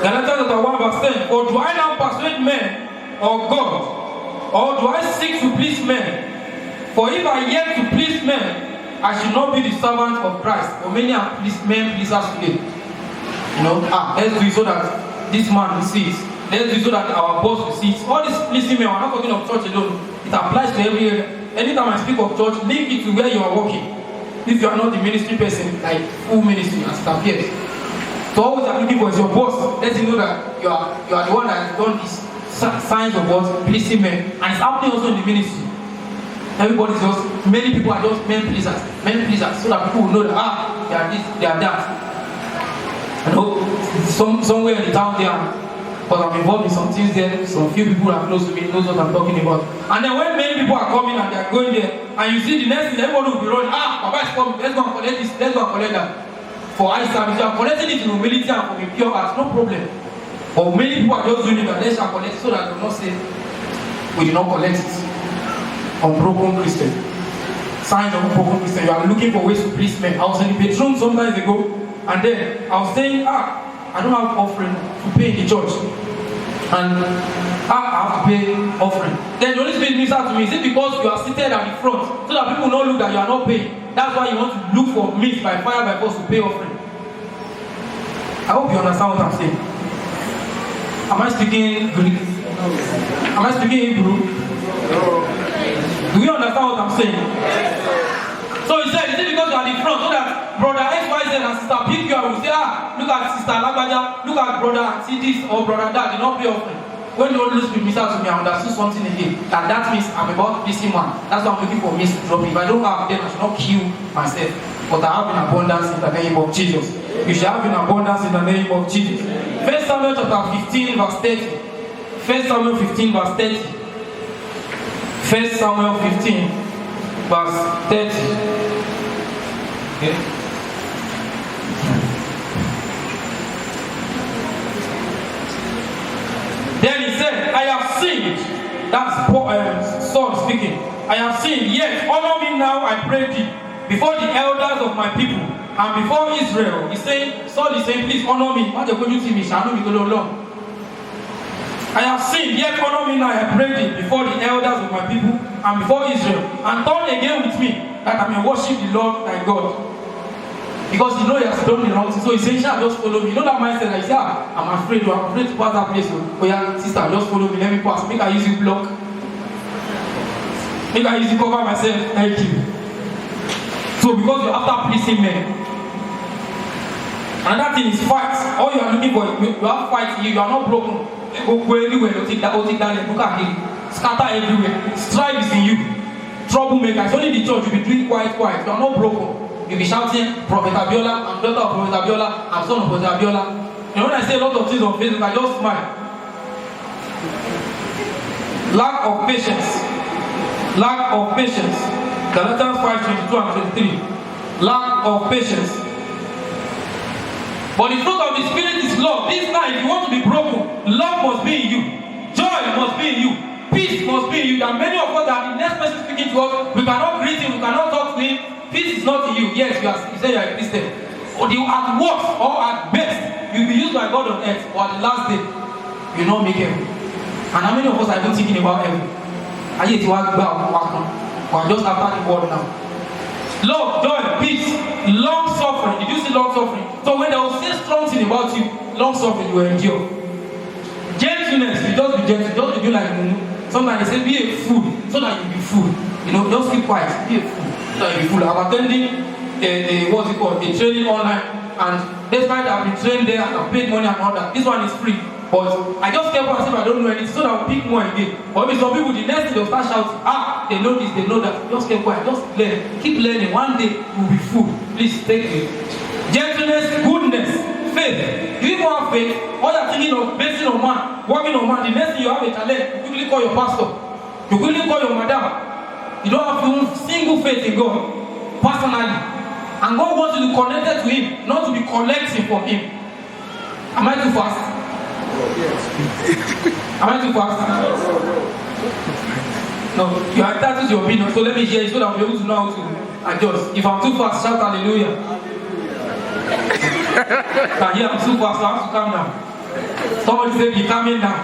S1: Galatians chapter 1 verse 10. Or do I now persuade men or God? Or do I seek to please men? For if I yet to please men, I should not be the servant of Christ. For many are men pleasers today. You know, let's do it so that this man sees. Let's do it so that our boss will see. All this pleasing men, we're not talking of church alone. It applies to every area. Anytime I speak of church, link it to where you are working. If you are not the ministry person, like full ministry, as it appears. So all we are looking for is your boss. Let him know that you are the one that has done these signs of what pleasing men, and it's happening also in the ministry. Everybody's just, many people are just men pleasers, so that people will know that they are this, they are that. I know somewhere in the town there, because I'm involved in some things there, some few people are close to me, knows what I'm talking about. And then when many people are coming and they are going there, and you see the next thing, everybody will be running, Papa is coming, let's go and collect this, let's go and collect that. For eye service, you are collecting it in humility and for the pure heart, no problem. But many people are just doing it, and they shall collect it so that they will not say, we did not collect it. Unbroken Christian. Signs of unbroken Christian. You are looking for ways to please men. I was in the bedroom some times ago, and then I was saying, I don't have offering to pay in the church. And I have to pay offering. Then the Holy Spirit ministered to me, is it because you are seated at the front so that people don't look that you are not paying? That's why you want to look for means by fire by force to pay offering. I hope you understand what I'm saying. Am I speaking Greek? Am I speaking Hebrew? Do you understand what I'm saying? So he said, is it because you are at the front so that brother XYZ and sister PQ will say, look at sister Lagbaja, look at brother and see this or brother that, did not pay offering. When the Holy Spirit ministered to me, I understood something again. That means I'm about pleasing man. That's why I'm looking for means to drop it. If I don't have them, I should not kill myself. But I have in abundance in the name of Jesus. You shall have in abundance in the name of Jesus. 1 Samuel chapter 15 verse 30. 1 Samuel 15 verse 30. 1 Samuel 15 verse 30. Okay. Then he said, I have sinned. That's Saul speaking. I have sinned, yet honor me now, I pray thee, before the elders of my people and before Israel. He said, Saul is saying, please honor me. What you going to see me? Shall not be going along. I have sinned, yet honor me now, I pray thee, before the elders of my people and before Israel, and turn again with me, that I may worship the Lord thy God. Because you know he has done the wrong thing. So he's saying, just follow me. You know that mindset that you say, I'm afraid to pass that place. Oh yeah, sister, just follow me, let me pass. Make I use you block. Make I use you cover myself. Thank you. So because you're after pleasing men. Another thing is fight. All you are looking for, you have fight in you. You are not broken. Go everywhere. You take that, look at him. Scatter everywhere. Strife is in you. Troublemaker. It's only the church. You'll be doing quiet. You are not broken. You'll be shouting, Prophet Abiola, I'm daughter of Prophet Abiola, I'm son of Prophet Abiola. And when I say a lot of things on Facebook, I just smile. Lack of patience. Lack of patience. Galatians 5:22 and 23. Lack of patience. But the fruit of the Spirit is love. This time, if you want to be broken, love must be in you. Joy must be in you. Peace must be in you. There are many of us that the next person speaking to us, we cannot greet him, we cannot talk to him. Peace is not in you. Yes, you say you are a Christian. Or at worst or at best, you'll be used by God on earth. Or at the last day, you'll not make heaven. And how many of us are even thinking about heaven? I yet to work about or just after the world now. Love, joy, peace, long suffering. Did you see long suffering? So when they will say strong thing about you, long suffering you will endure. Gentleness, you just be gentle, just be like sometimes they say be a fool so that you be fool. You know, just keep quiet, be a fool. So you be fool. I'm attending what's it called? A training online, and despite I've been trained there and I've paid money and all that, this one is free. But I just kept on saying I don't know anything, so that I'll pick more again. But maybe some people the next thing they'll start shouting, they know this, they know that. Just keep quiet, just learn, keep learning. One day you'll be fool. Please take it. Gentleness, goodness, faith. You even have faith, all you're thinking of basing on man, working on man, the next thing you have a challenge, you quickly call your pastor, you quickly call your madam. You don't have even single faith in God, personally. And God wants you to be connected to Him, not to be collecting from Him. Am I too fast? Am I too fast? No, you are entitled to your opinion, so let me hear it so that I'll be able to know how to adjust. If I'm too fast, shout hallelujah. But here I'm too fast, so I have to calm down. Somebody say, be calming down.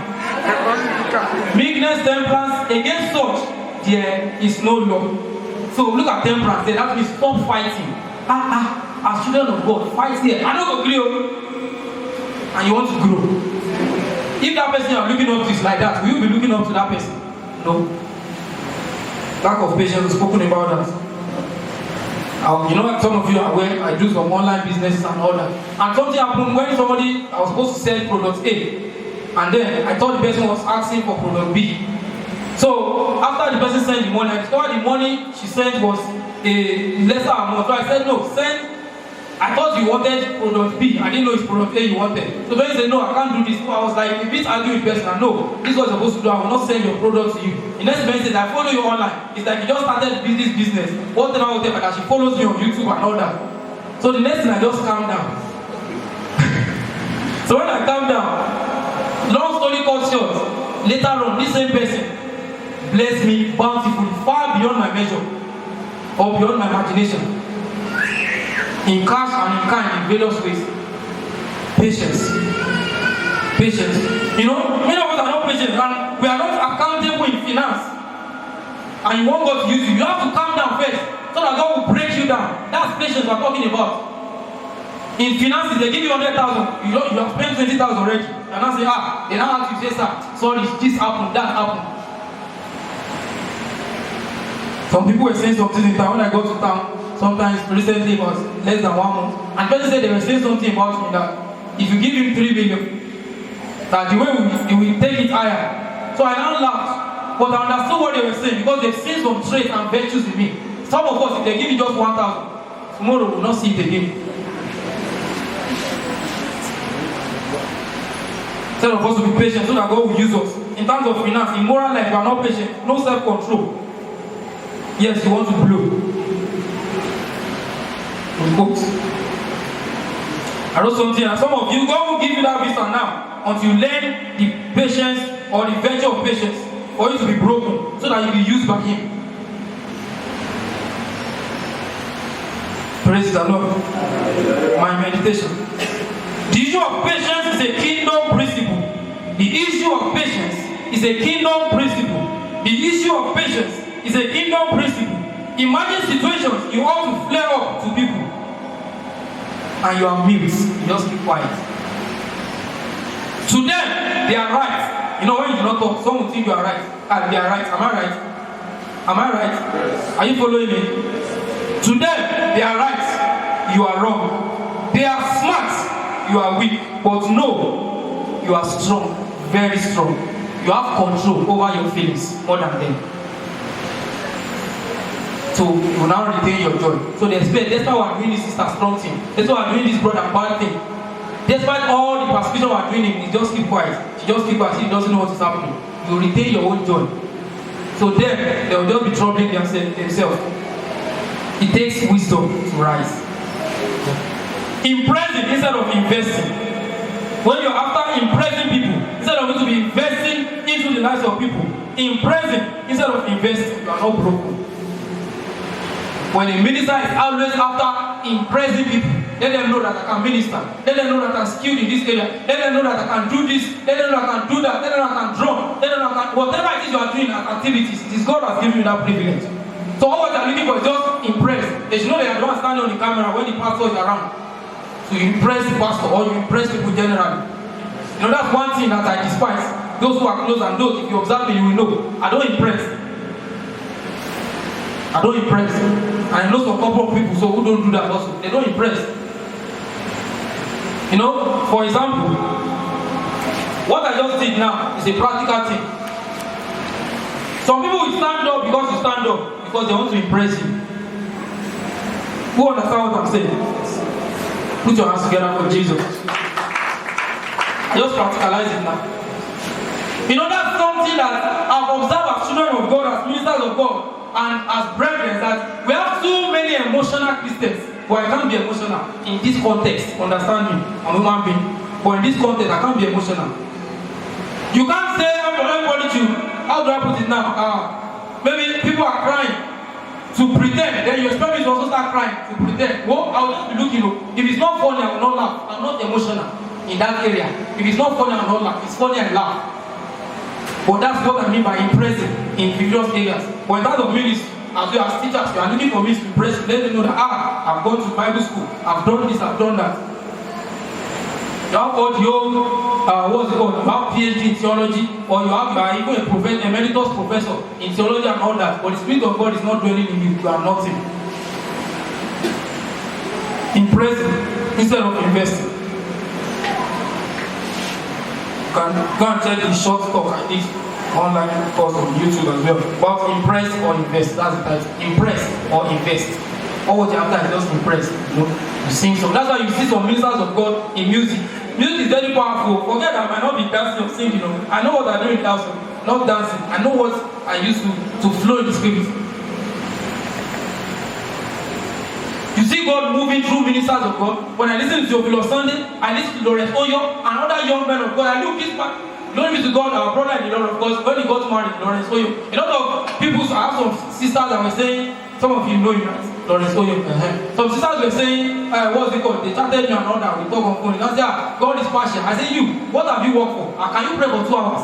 S1: Meekness, temperance, against such, there is no law. So look at temperance, that means stop fighting. As children of God, fight here. I don't agree, and you want to grow. If that person you are looking up to is like that, will you be looking up to that person? No. Lack of patience, spoken about that. You know, some of you are aware, I do some online businesses and all that. And something happened when I was supposed to sell product A. And then I thought the person was asking for product B. So after the person sent the money, I discovered the money she sent was a lesser amount. So I said, no, send. I thought you wanted product B. I didn't know it's product A you wanted. So when he said, no, I can't do this. So I was like, a bit angry with the person. No, this is what you're supposed to do. I will not send your product to you. The next person said, I follow you online. It's like you just started this business. Whatever, that she follows me on YouTube and all that. So the next thing I just calmed down. So when I calmed down, long story cut short, later on, this same person blessed me bountifully, far beyond my measure or beyond my imagination. In cash and in kind, in various ways. Patience. Patience. You know, many of us are not patient and we are not accountable in finance. And you want God to use you. You have to calm down first so that God will break you down. That's patience we're talking about. In finances, they give you 100,000. You have spent 20,000 already. And now say, they now have to say, sir, sorry, this happened, that happened. Some people were saying something in town when I go to town. Sometimes recently it was less than 1 month. And person said they were saying something about me that if you give him 3 million, that the way he will take it higher. So I now laughed. But I understood what they were saying because they've seen some traits and virtues in me. Some of us, if they give you just 1,000, tomorrow we will not see it again. Instead of us to be patient so that God will use us. In terms of finance, in moral life, we are not patient, no self-control. Yes, you want to blow. I wrote something, and some of you, God will give you that visa now until you learn the patience or the virtue of patience for you to be broken so that you will be used by Him. Praise the Lord. My meditation. The issue of patience is a kingdom principle. The issue of patience is a kingdom principle. The issue of patience is a kingdom principle. Imagine situations you want to flare up to people. and you are mute, you just keep quiet. To them, they are right. You know, when you do not talk, some will think you are right. They are right. Am I right? Am I right? Are you following me? To them, they are right. You are wrong. They are smart. You are weak. But no, you are strong. Very strong. You have control over your feelings more than them. So you will now retain your joy. So they expect, despite what we are doing this sister strong thing, despite what we are doing this brother bad thing, despite all the persecution we are doing him, he just keep quiet. She just keep quiet. She doesn't know what is happening. You retain your own joy. So then they will just be troubling themselves. It takes wisdom to rise. Impressing instead of investing. When you're after impressing people, instead of to be investing into the lives of people, impressing instead of investing, you are not broken. When a minister is always after impressing people, let them know that I can minister. Let them know that I'm skilled in this area. Let them know that I can do this. Let them know I can do that. Let them know I can drum. Let them know I can... Whatever it is you are doing as activities, it is God has given you that privilege. So all what they are looking for is just impress. They should know they are the one standing on the camera when the pastor is around. So you impress the pastor or you impress people generally. You know, that's one thing that I despise. Those who are close and those, if you observe me, you will know. I don't impress. I don't impress. And I know some couple of people who don't do that also. They don't impress. You know, for example, what I just did now is a practical thing. Some people will stand up because you stand up because they want to impress you. Who understand what I'm saying? Put your hands together for Jesus. Just practicalize it now. You know, that's something that I've observed as children of God, as ministers of God, and as brethren, that we have too many emotional Christians. But I can't be emotional in this context. Understand me? I'm a human being. But in this context, I can't be emotional. You can't say everybody to, how do I put it now? Maybe people are crying to pretend. Then you expect me to also start crying to pretend. Well, I'll just be looking. If it's not funny, I will not laugh. I'm not emotional in that area. If it's not funny, I will not laugh. It's funny, I laugh. But that's what I mean by impressing in various areas. But in terms of ministry, as you as teachers, you are looking for me to impress, let them know that I've gone to Bible school, I've done this, I've done that. You have audio, what's it called? You have PhD in theology, or you are even a emeritus professor in theology and all that. But the Spirit of God is not dwelling in you, you are nothing. Impressing instead of investing. Go and check the short talk I did online course on YouTube as well. But impress or invest, that's the title. Impress or invest. All what you have done is just impress. You know, you sing some. That's why you see some ministers of God in music. Music is very powerful. Forget that I might not be dancing or singing. You know, I know what I do in dancing, not dancing. I know what I used to flow in the spirit. You see God moving through ministers of God. When I listen to Theophilus Sunday, I listen to Lawrence Oyo and other young men of God. I look this back. Glory be to God, our brother in the Lord of God. When he got married, Lawrence Oyo. A lot of people, I have some sisters that were saying, some of you know him, right? Lawrence Oyo. Some sisters were saying, what's it called? They chatted me and all that. We talk on phone. I said, God is partial. I said, you, what have you worked for? Can you pray for 2 hours?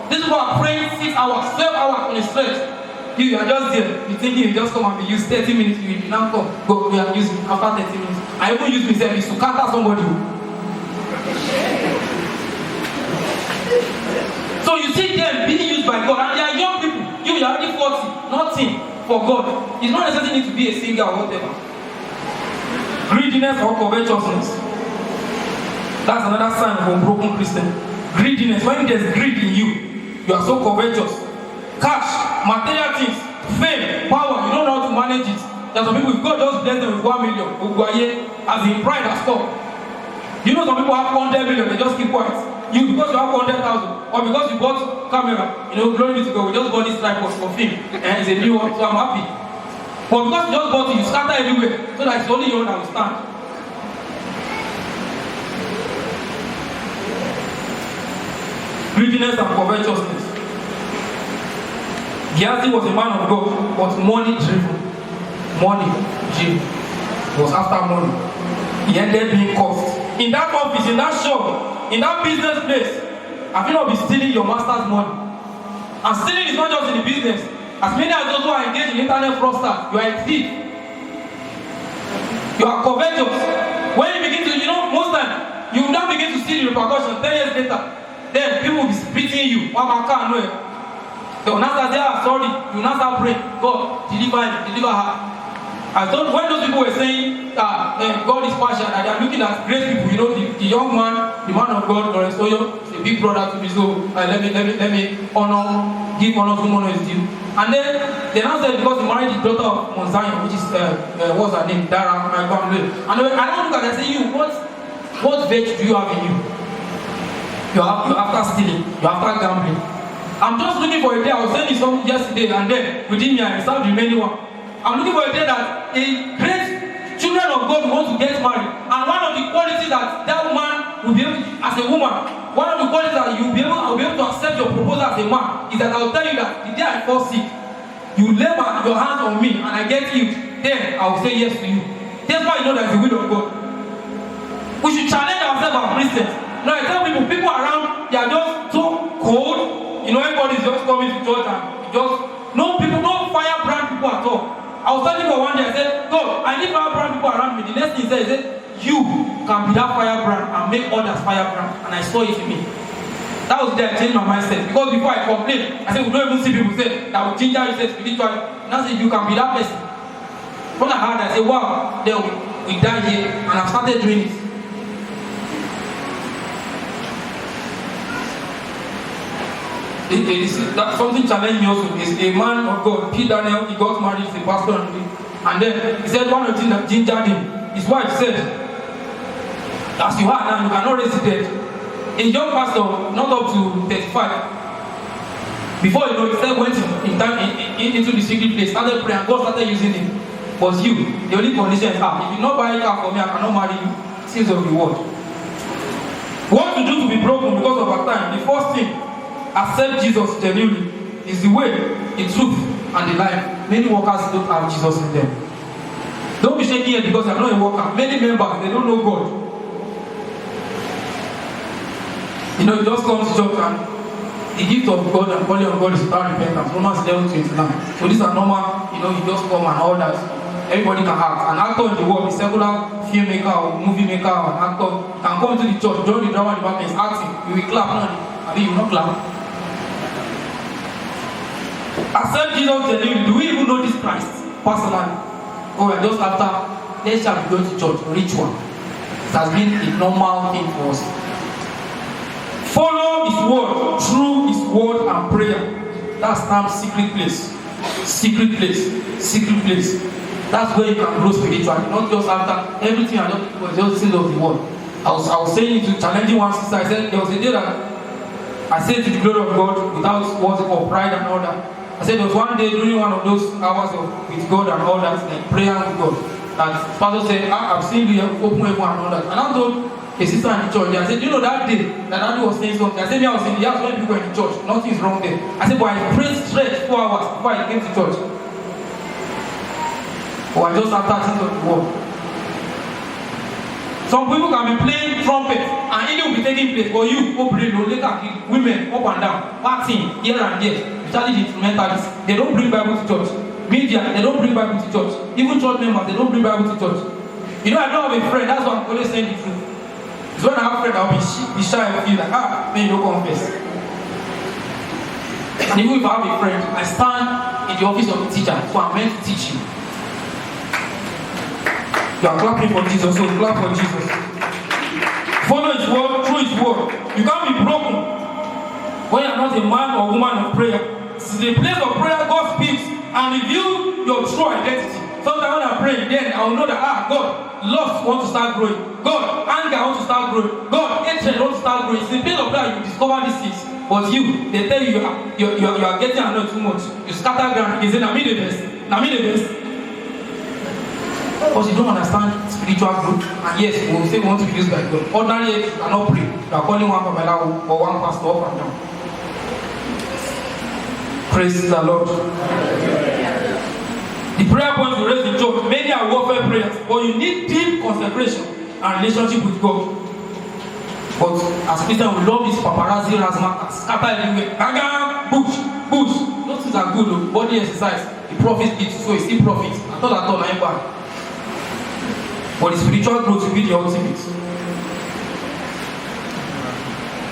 S1: These people are praying 6 hours, 12 hours on a stretch. You are just there. You think you just come and be used 30 minutes. You now come, go, we are using after 30 minutes. I even use myself is to counter somebody. So you see them being used by God, and they are young people. You are already 40, nothing for God. It's not necessarily need to be a singer or whatever. Greediness or covetousness. That's another sign of a broken Christian. Greediness. When there's greed in you, you are so covetous. Cash, material things, fame, power, you don't know how to manage it. There's some people, if God just bless them with 1 million, as in pride has stopped. You know some people have 100 million, they just keep quiet. You, because you have 100,000, or because you bought camera, you know, glory be to God, we just bought this tripod for film, and it's a new one, so I'm happy. But because you just bought it, you scatter everywhere, so that it's only you that will stand. Greediness and covetousness. Gehazi was a man of God, but money driven. Money driven. He was after money. He ended being cursed. In that office, in that shop, in that business place, have you not been stealing your master's money? And stealing is not just in the business. As many as those who are engaged in internet fraudsters, you are a thief. You are covetous. When you begin to now begin to see the repercussions 10 years later. Then people will be beating you. They will now start saying, sorry. You will now start praying. God, deliver him, deliver her. I thought when those people were saying God is partial, and they are looking at great people, you know, the young man, the man of God, Lawrence Oyor, is a big brother to me, so let me give honor to whom honor is due. And then they now said because he married the daughter of Mount Zion, which is what's her name, Dara, my family. And I don't look at them and say, you, what virtue do you have in you? You're after stealing, you're after gambling. I'm just looking for a day. I was saying this something yesterday, and then within me I reserved the remaining one. I'm looking for a day that a great children of God want to get married, and one of the qualities that man will be able to, as a woman, one of the qualities that I'll be able to accept your proposal as a man is that I'll tell you that the day I fall sick, you lay your hands on me and I get healed, then I will say yes to you. That's why you know that's the will of God. We should challenge ourselves as Christians. Now I tell people around, they are just so cold. You know, everybody's just coming to church and no firebrand people at all. I was telling God one day, I said, God, I need firebrand people around me. The next thing he said, you can be that firebrand and make others firebrand. And I saw it in me. That was there I changed my mindset. Because before I complained, I said, we don't even see people say that will ginger you say spiritually. And I said, you can be that person. When I heard that, I said, wow, then we die here. And I started doing it. That something challenged me also is a man of God, P. Daniel, he got married, he's a pastor, and then he said one of the things that gingered him, his wife said, as you are now, you cannot raise the dead. A young pastor, not up to 35, before you know, he said went into the secret place, started praying, God started using him. But you, the only condition is, if you not buy a car for me, I cannot marry you. Seals of the word. What to do to be broken because of our time? The first thing, accept Jesus genuinely. Is the way, the truth, and the life. Many workers don't have Jesus in them. Don't be shaking here because you're not a worker. Many members, they don't know God. You know, you just come to church and the gift of God and calling of God is without repentance. Romans 11:29. So these are normal, you know, you just come and all that. Everybody can act. An actor in the world, a secular filmmaker or movie maker or an actor can come to the church, join the drama department, is acting. You will clap, no? I mean, you will not clap. Accept Jesus genuinely. Do we even know this Christ personally? Or we're just after, let's just go to church, ritual. It has been a normal thing for us. Follow His word, through His word and prayer. That's now secret place. Secret place. Secret place. That's where you can grow spiritually. Not just after everything I just things of the word. I was saying to challenging one sister, I said there was a day that I said to the glory of God without words of pride and all that. I said there was one day during one of those hours with God and all that, like prayer with God, that pastor said, I've seen you open heaven and all that. And I told a sister in the church, I said, you know that day that daddy was saying something, I said, I was in the house when people were in the church, nothing's wrong there. I said, but I prayed straight 4 hours before I came to church. Or I just after things of the world. Some people can be playing trumpet and it will be taking place. But you, women, up and down, partying here and there, especially the instrumentalists, they don't bring Bible to church. Media, they don't bring Bible to church. Even church members, they don't bring Bible to church. You know, I don't have a friend, that's why I'm always saying the truth. It's when I have a friend, I'll be shy and feel like, man, you don't confess. And even if I have a friend, I stand in the office of the teacher, so I'm meant to teach you. You are clapping for Jesus, so clap for Jesus. Follow His word, through His word. You can't be broken when you are not a man or woman of prayer. This is the place of prayer. God speaks and reveals your true identity. Sometimes when I pray, then I will know that God, lust wants to start growing. God, anger wants to start growing. God, hatred wants to start growing. It's the place of prayer you discover these things. But you, they tell you you are getting annoyed too much. You scatter ground. You say, "Na me the best. Na me the best." Because you don't understand spiritual growth. And yes, we will say we want to be used by God. Ordinarily, you cannot pray. You are calling one Pamela or one pastor up and down. Praise the Lord. The prayer points we raise in church, many are warfare prayers, but you need deep consecration and relationship with God. But as Christians, we love this paparazzi razzmatazz, scatter everywhere. Gaga, bush. Those things are good, though. Body exercise. The profit it, so it's still profit. I thought I'm bad. But the spiritual growth will be the ultimate.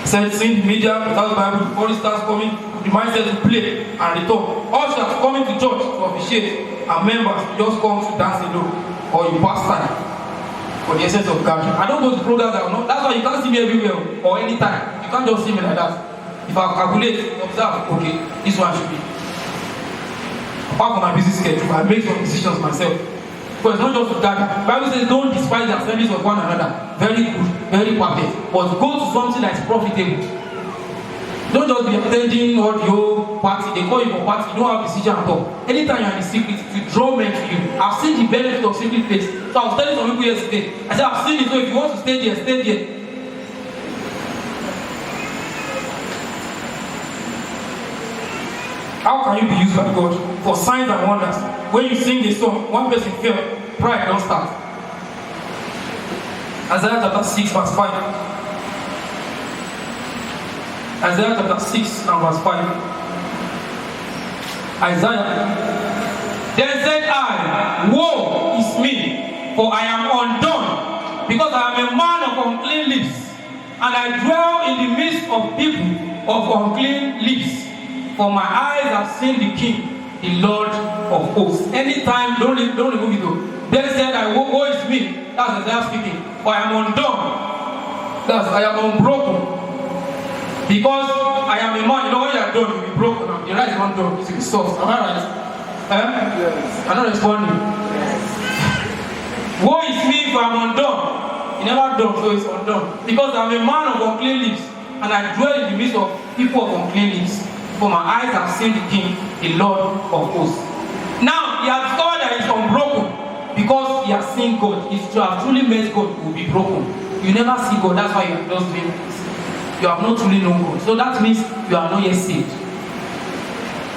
S1: Said, seeing the media without the Bible before it starts coming, the mindset to play and return. Ushers coming to church to officiate, and members just come to dance alone, or you pass time for the essence of gathering. I don't go to programs that are not. That's why you can't see me everywhere or anytime. You can't just see me like that. If I calculate, observe, okay, this one should be. Apart from my busy schedule, I make some decisions myself. But it's not just to gather. The Bible says, don't despise the assemblies of one another. Very good, very perfect. But go to something that is profitable. Don't just be attending all the whole party. They call you for party. You don't have decision at all. Anytime you're in the secret, to draw men to you. I've seen the benefit of secret place. So I was telling some people yesterday. I said, I've seen it. So if you want to stay there, stay there. How can you be used by God for signs and wonders? When you sing a song, one person fell, pride don't start. Isaiah chapter 6 verse 5. Isaiah chapter 6 and verse 5. Isaiah. Then said I, woe is me, for I am undone, because I am a man of unclean lips, and I dwell in the midst of people of unclean lips. For my eyes have seen the King, the Lord of hosts. Anytime, don't remove it though. Then said I, woe is me. That's Isaiah speaking. For I am undone. That's I am unbroken. Because I am a man, you know when you are done, you'll be broken. The right is not done, it's soft. Am I right? Yes. I'm not responding. Yes. Woe is me, for I am undone. You never done, so it's undone. Because I am a man of unclean lips, and I dwell in the midst of people of unclean lips. For my eyes have seen the King, the Lord of hosts. Now, he has discovered that it's unbroken because he has seen God. If you have truly met God, you will be broken. You never see God, that's why you have just been. You have not truly known God. So that means you are not yet saved.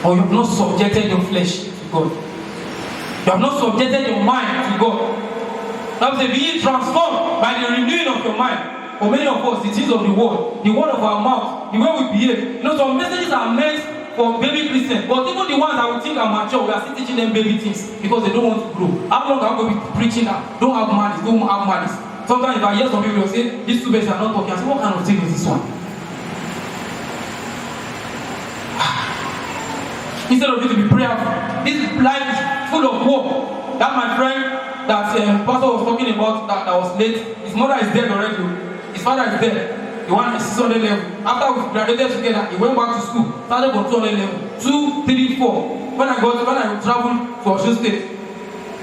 S1: Or you have not subjected your flesh to God. You have not subjected your mind to God. That means be transformed by the renewing of your mind. For many of us, the things of the word of our mouth, the way we behave. You know, some messages are meant for baby Christians, but even the ones that we think are mature, we are still teaching them baby things because they don't want to grow. How long are we preaching that? Don't have malice, don't have malice. Sometimes if I hear some people say, these two beds are not talking, I say, what kind of thing is this one? Instead of you to be prayerful, this life is full of war. That my friend, that pastor was talking about, that was late, his mother is dead already. His father is dead. He went to 600 level. After we graduated together, he went back to school. Started from 200 level. 2, 3, 4. When I traveled to Osun State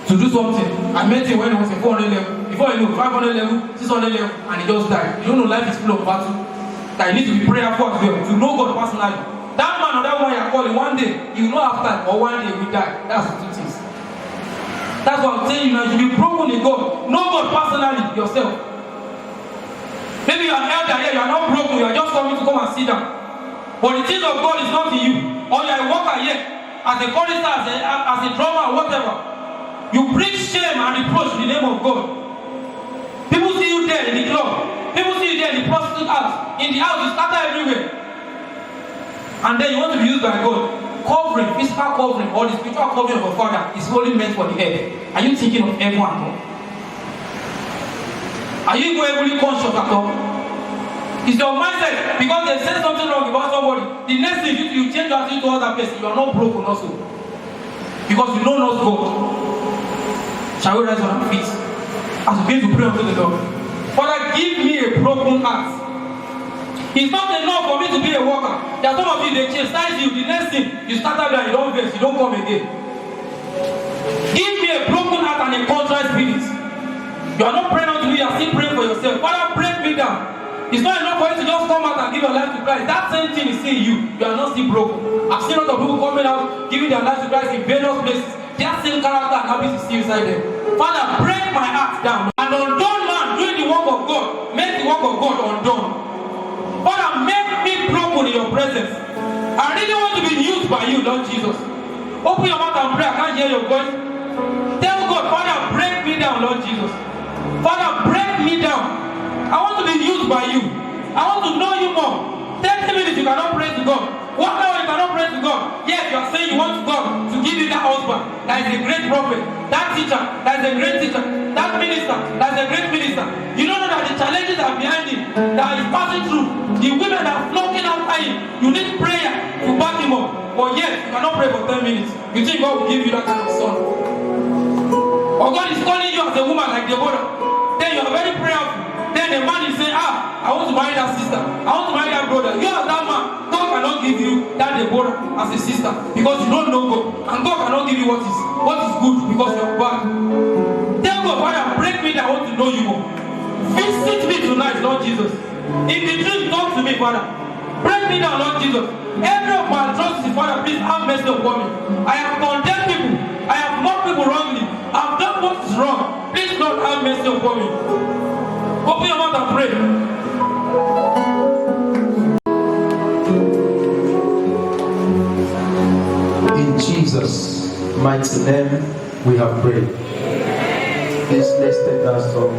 S1: to do something, I met him when he was at 400 level. Before you know, 500 level, 600 level, and he just died. You don't know, life is full of battle. That you need to be prayerful as well, to know God personally. That man or that woman you are calling, one day, you will not have time, or one day we die. That's the two things. That's what I'm saying. You know, you be broken in God. Know God personally yourself. Maybe you are an elder here, you are not broken, you are just coming to come and sit down. But the things of God is not in you. Or you are a worker here, as a chorister, as a drummer, whatever. You bring shame and reproach in the name of God. People see you there in the club. People see you there in the prostitute house. In the house, you scatter everywhere. And then you want to be used by God. Covering, physical covering, or the spiritual covering of a father is only meant for the head. Are you thinking of everyone? Are you equally conscious at all? It's your mindset. Because they say something wrong about somebody. The next thing you change your attitude to other person, you are not broken also. Because you know not God. Shall we rise on our feet? As we begin to pray unto the Lord. Father, give me a broken heart. It's not enough for me to be a worker. There are some of you, they chastise you. The next thing, you start out and you don't vex, you don't come again. Give me a broken heart and a contrite spirit. You are not praying unto me, you are still praying for yourself. Father, break me down. It's not enough for you to just come out and give your life to Christ. That same thing is in you. You are not still broken. I've seen a lot of people coming out, giving their life to Christ in various places. That same character and habit is still inside them. Father, break my heart down. An undone man doing the work of God, make the work of God undone. Father, make me broken in your presence. I really want to be used by you, Lord Jesus. Open your mouth and pray. I can't hear your voice. Tell God, Father, break me down, Lord Jesus. Father, break me down. I want to be used by you. I want to know you more. 30 minutes you cannot pray to God. 1 hour you cannot pray to God. Yes, you are saying you want God to give you that husband. That is a great prophet. That teacher. That is a great teacher. That minister. That is a great minister. You don't know that the challenge ladies are behind him that is passing through. The women are flocking after him. You need prayer to back him up. But yet, you cannot pray for 10 minutes. You think God will give you that kind of son? Or God is calling you as a woman like Deborah. Then you are very prayerful. Then the man is saying, I want to marry that sister. I want to marry that brother. You are that man. God cannot give you that Deborah as a sister because you don't know God. And God cannot give you what is good because you are bad. Tell God, Father, break me that I want to know you more. Visit me tonight, Lord Jesus. In the dream, talk to me, Father. Break me down, Lord Jesus. Every of my atrocities, Father, please have mercy upon me. I have condemned people. I have mocked people wrongly. I have done what is wrong. Please, Lord, have mercy upon me. Open your mouth and pray.
S2: In Jesus' mighty name, we have prayed. Please let's take that song.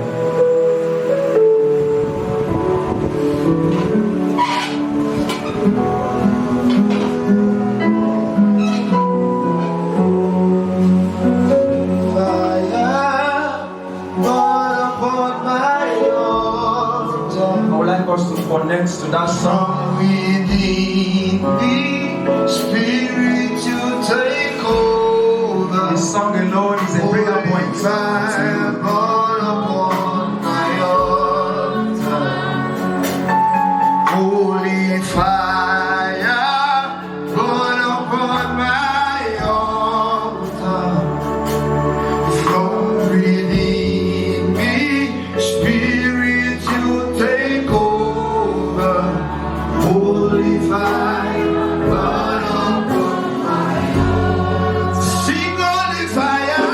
S2: Connect to that song.
S3: Within me, Spirit, you take over.
S2: This song alone is a prayer point.
S3: Fire burn upon my altar. Holy fire burn upon my altar. From within me, Spirit, you take over. Holy fire, burn upon my altar. Sing holy fire,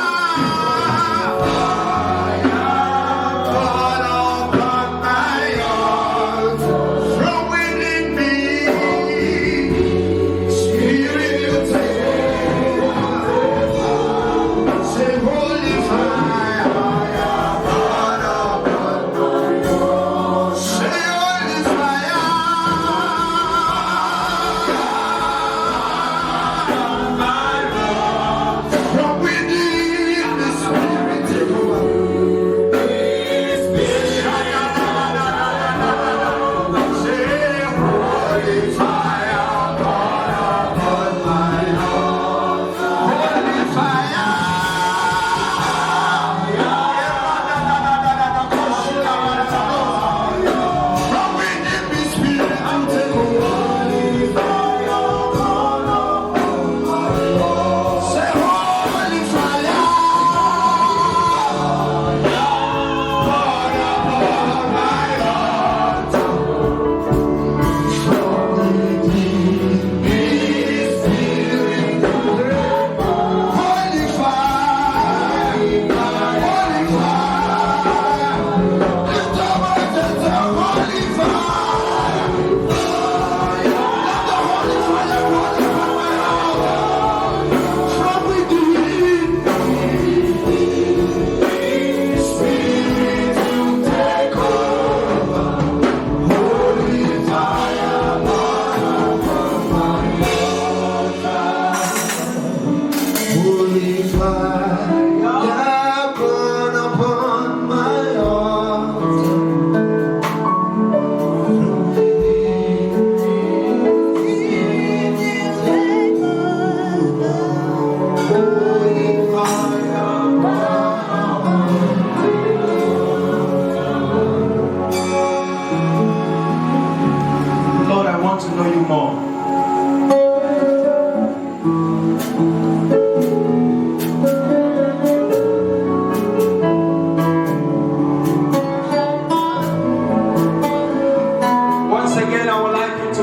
S3: burn upon my altar. From within me, Spirit, you take over. Say holy fire, burn upon my altar. Say holy fire.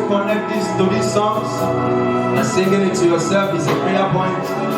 S2: Connect this to these songs and singing it to yourself is a prayer point.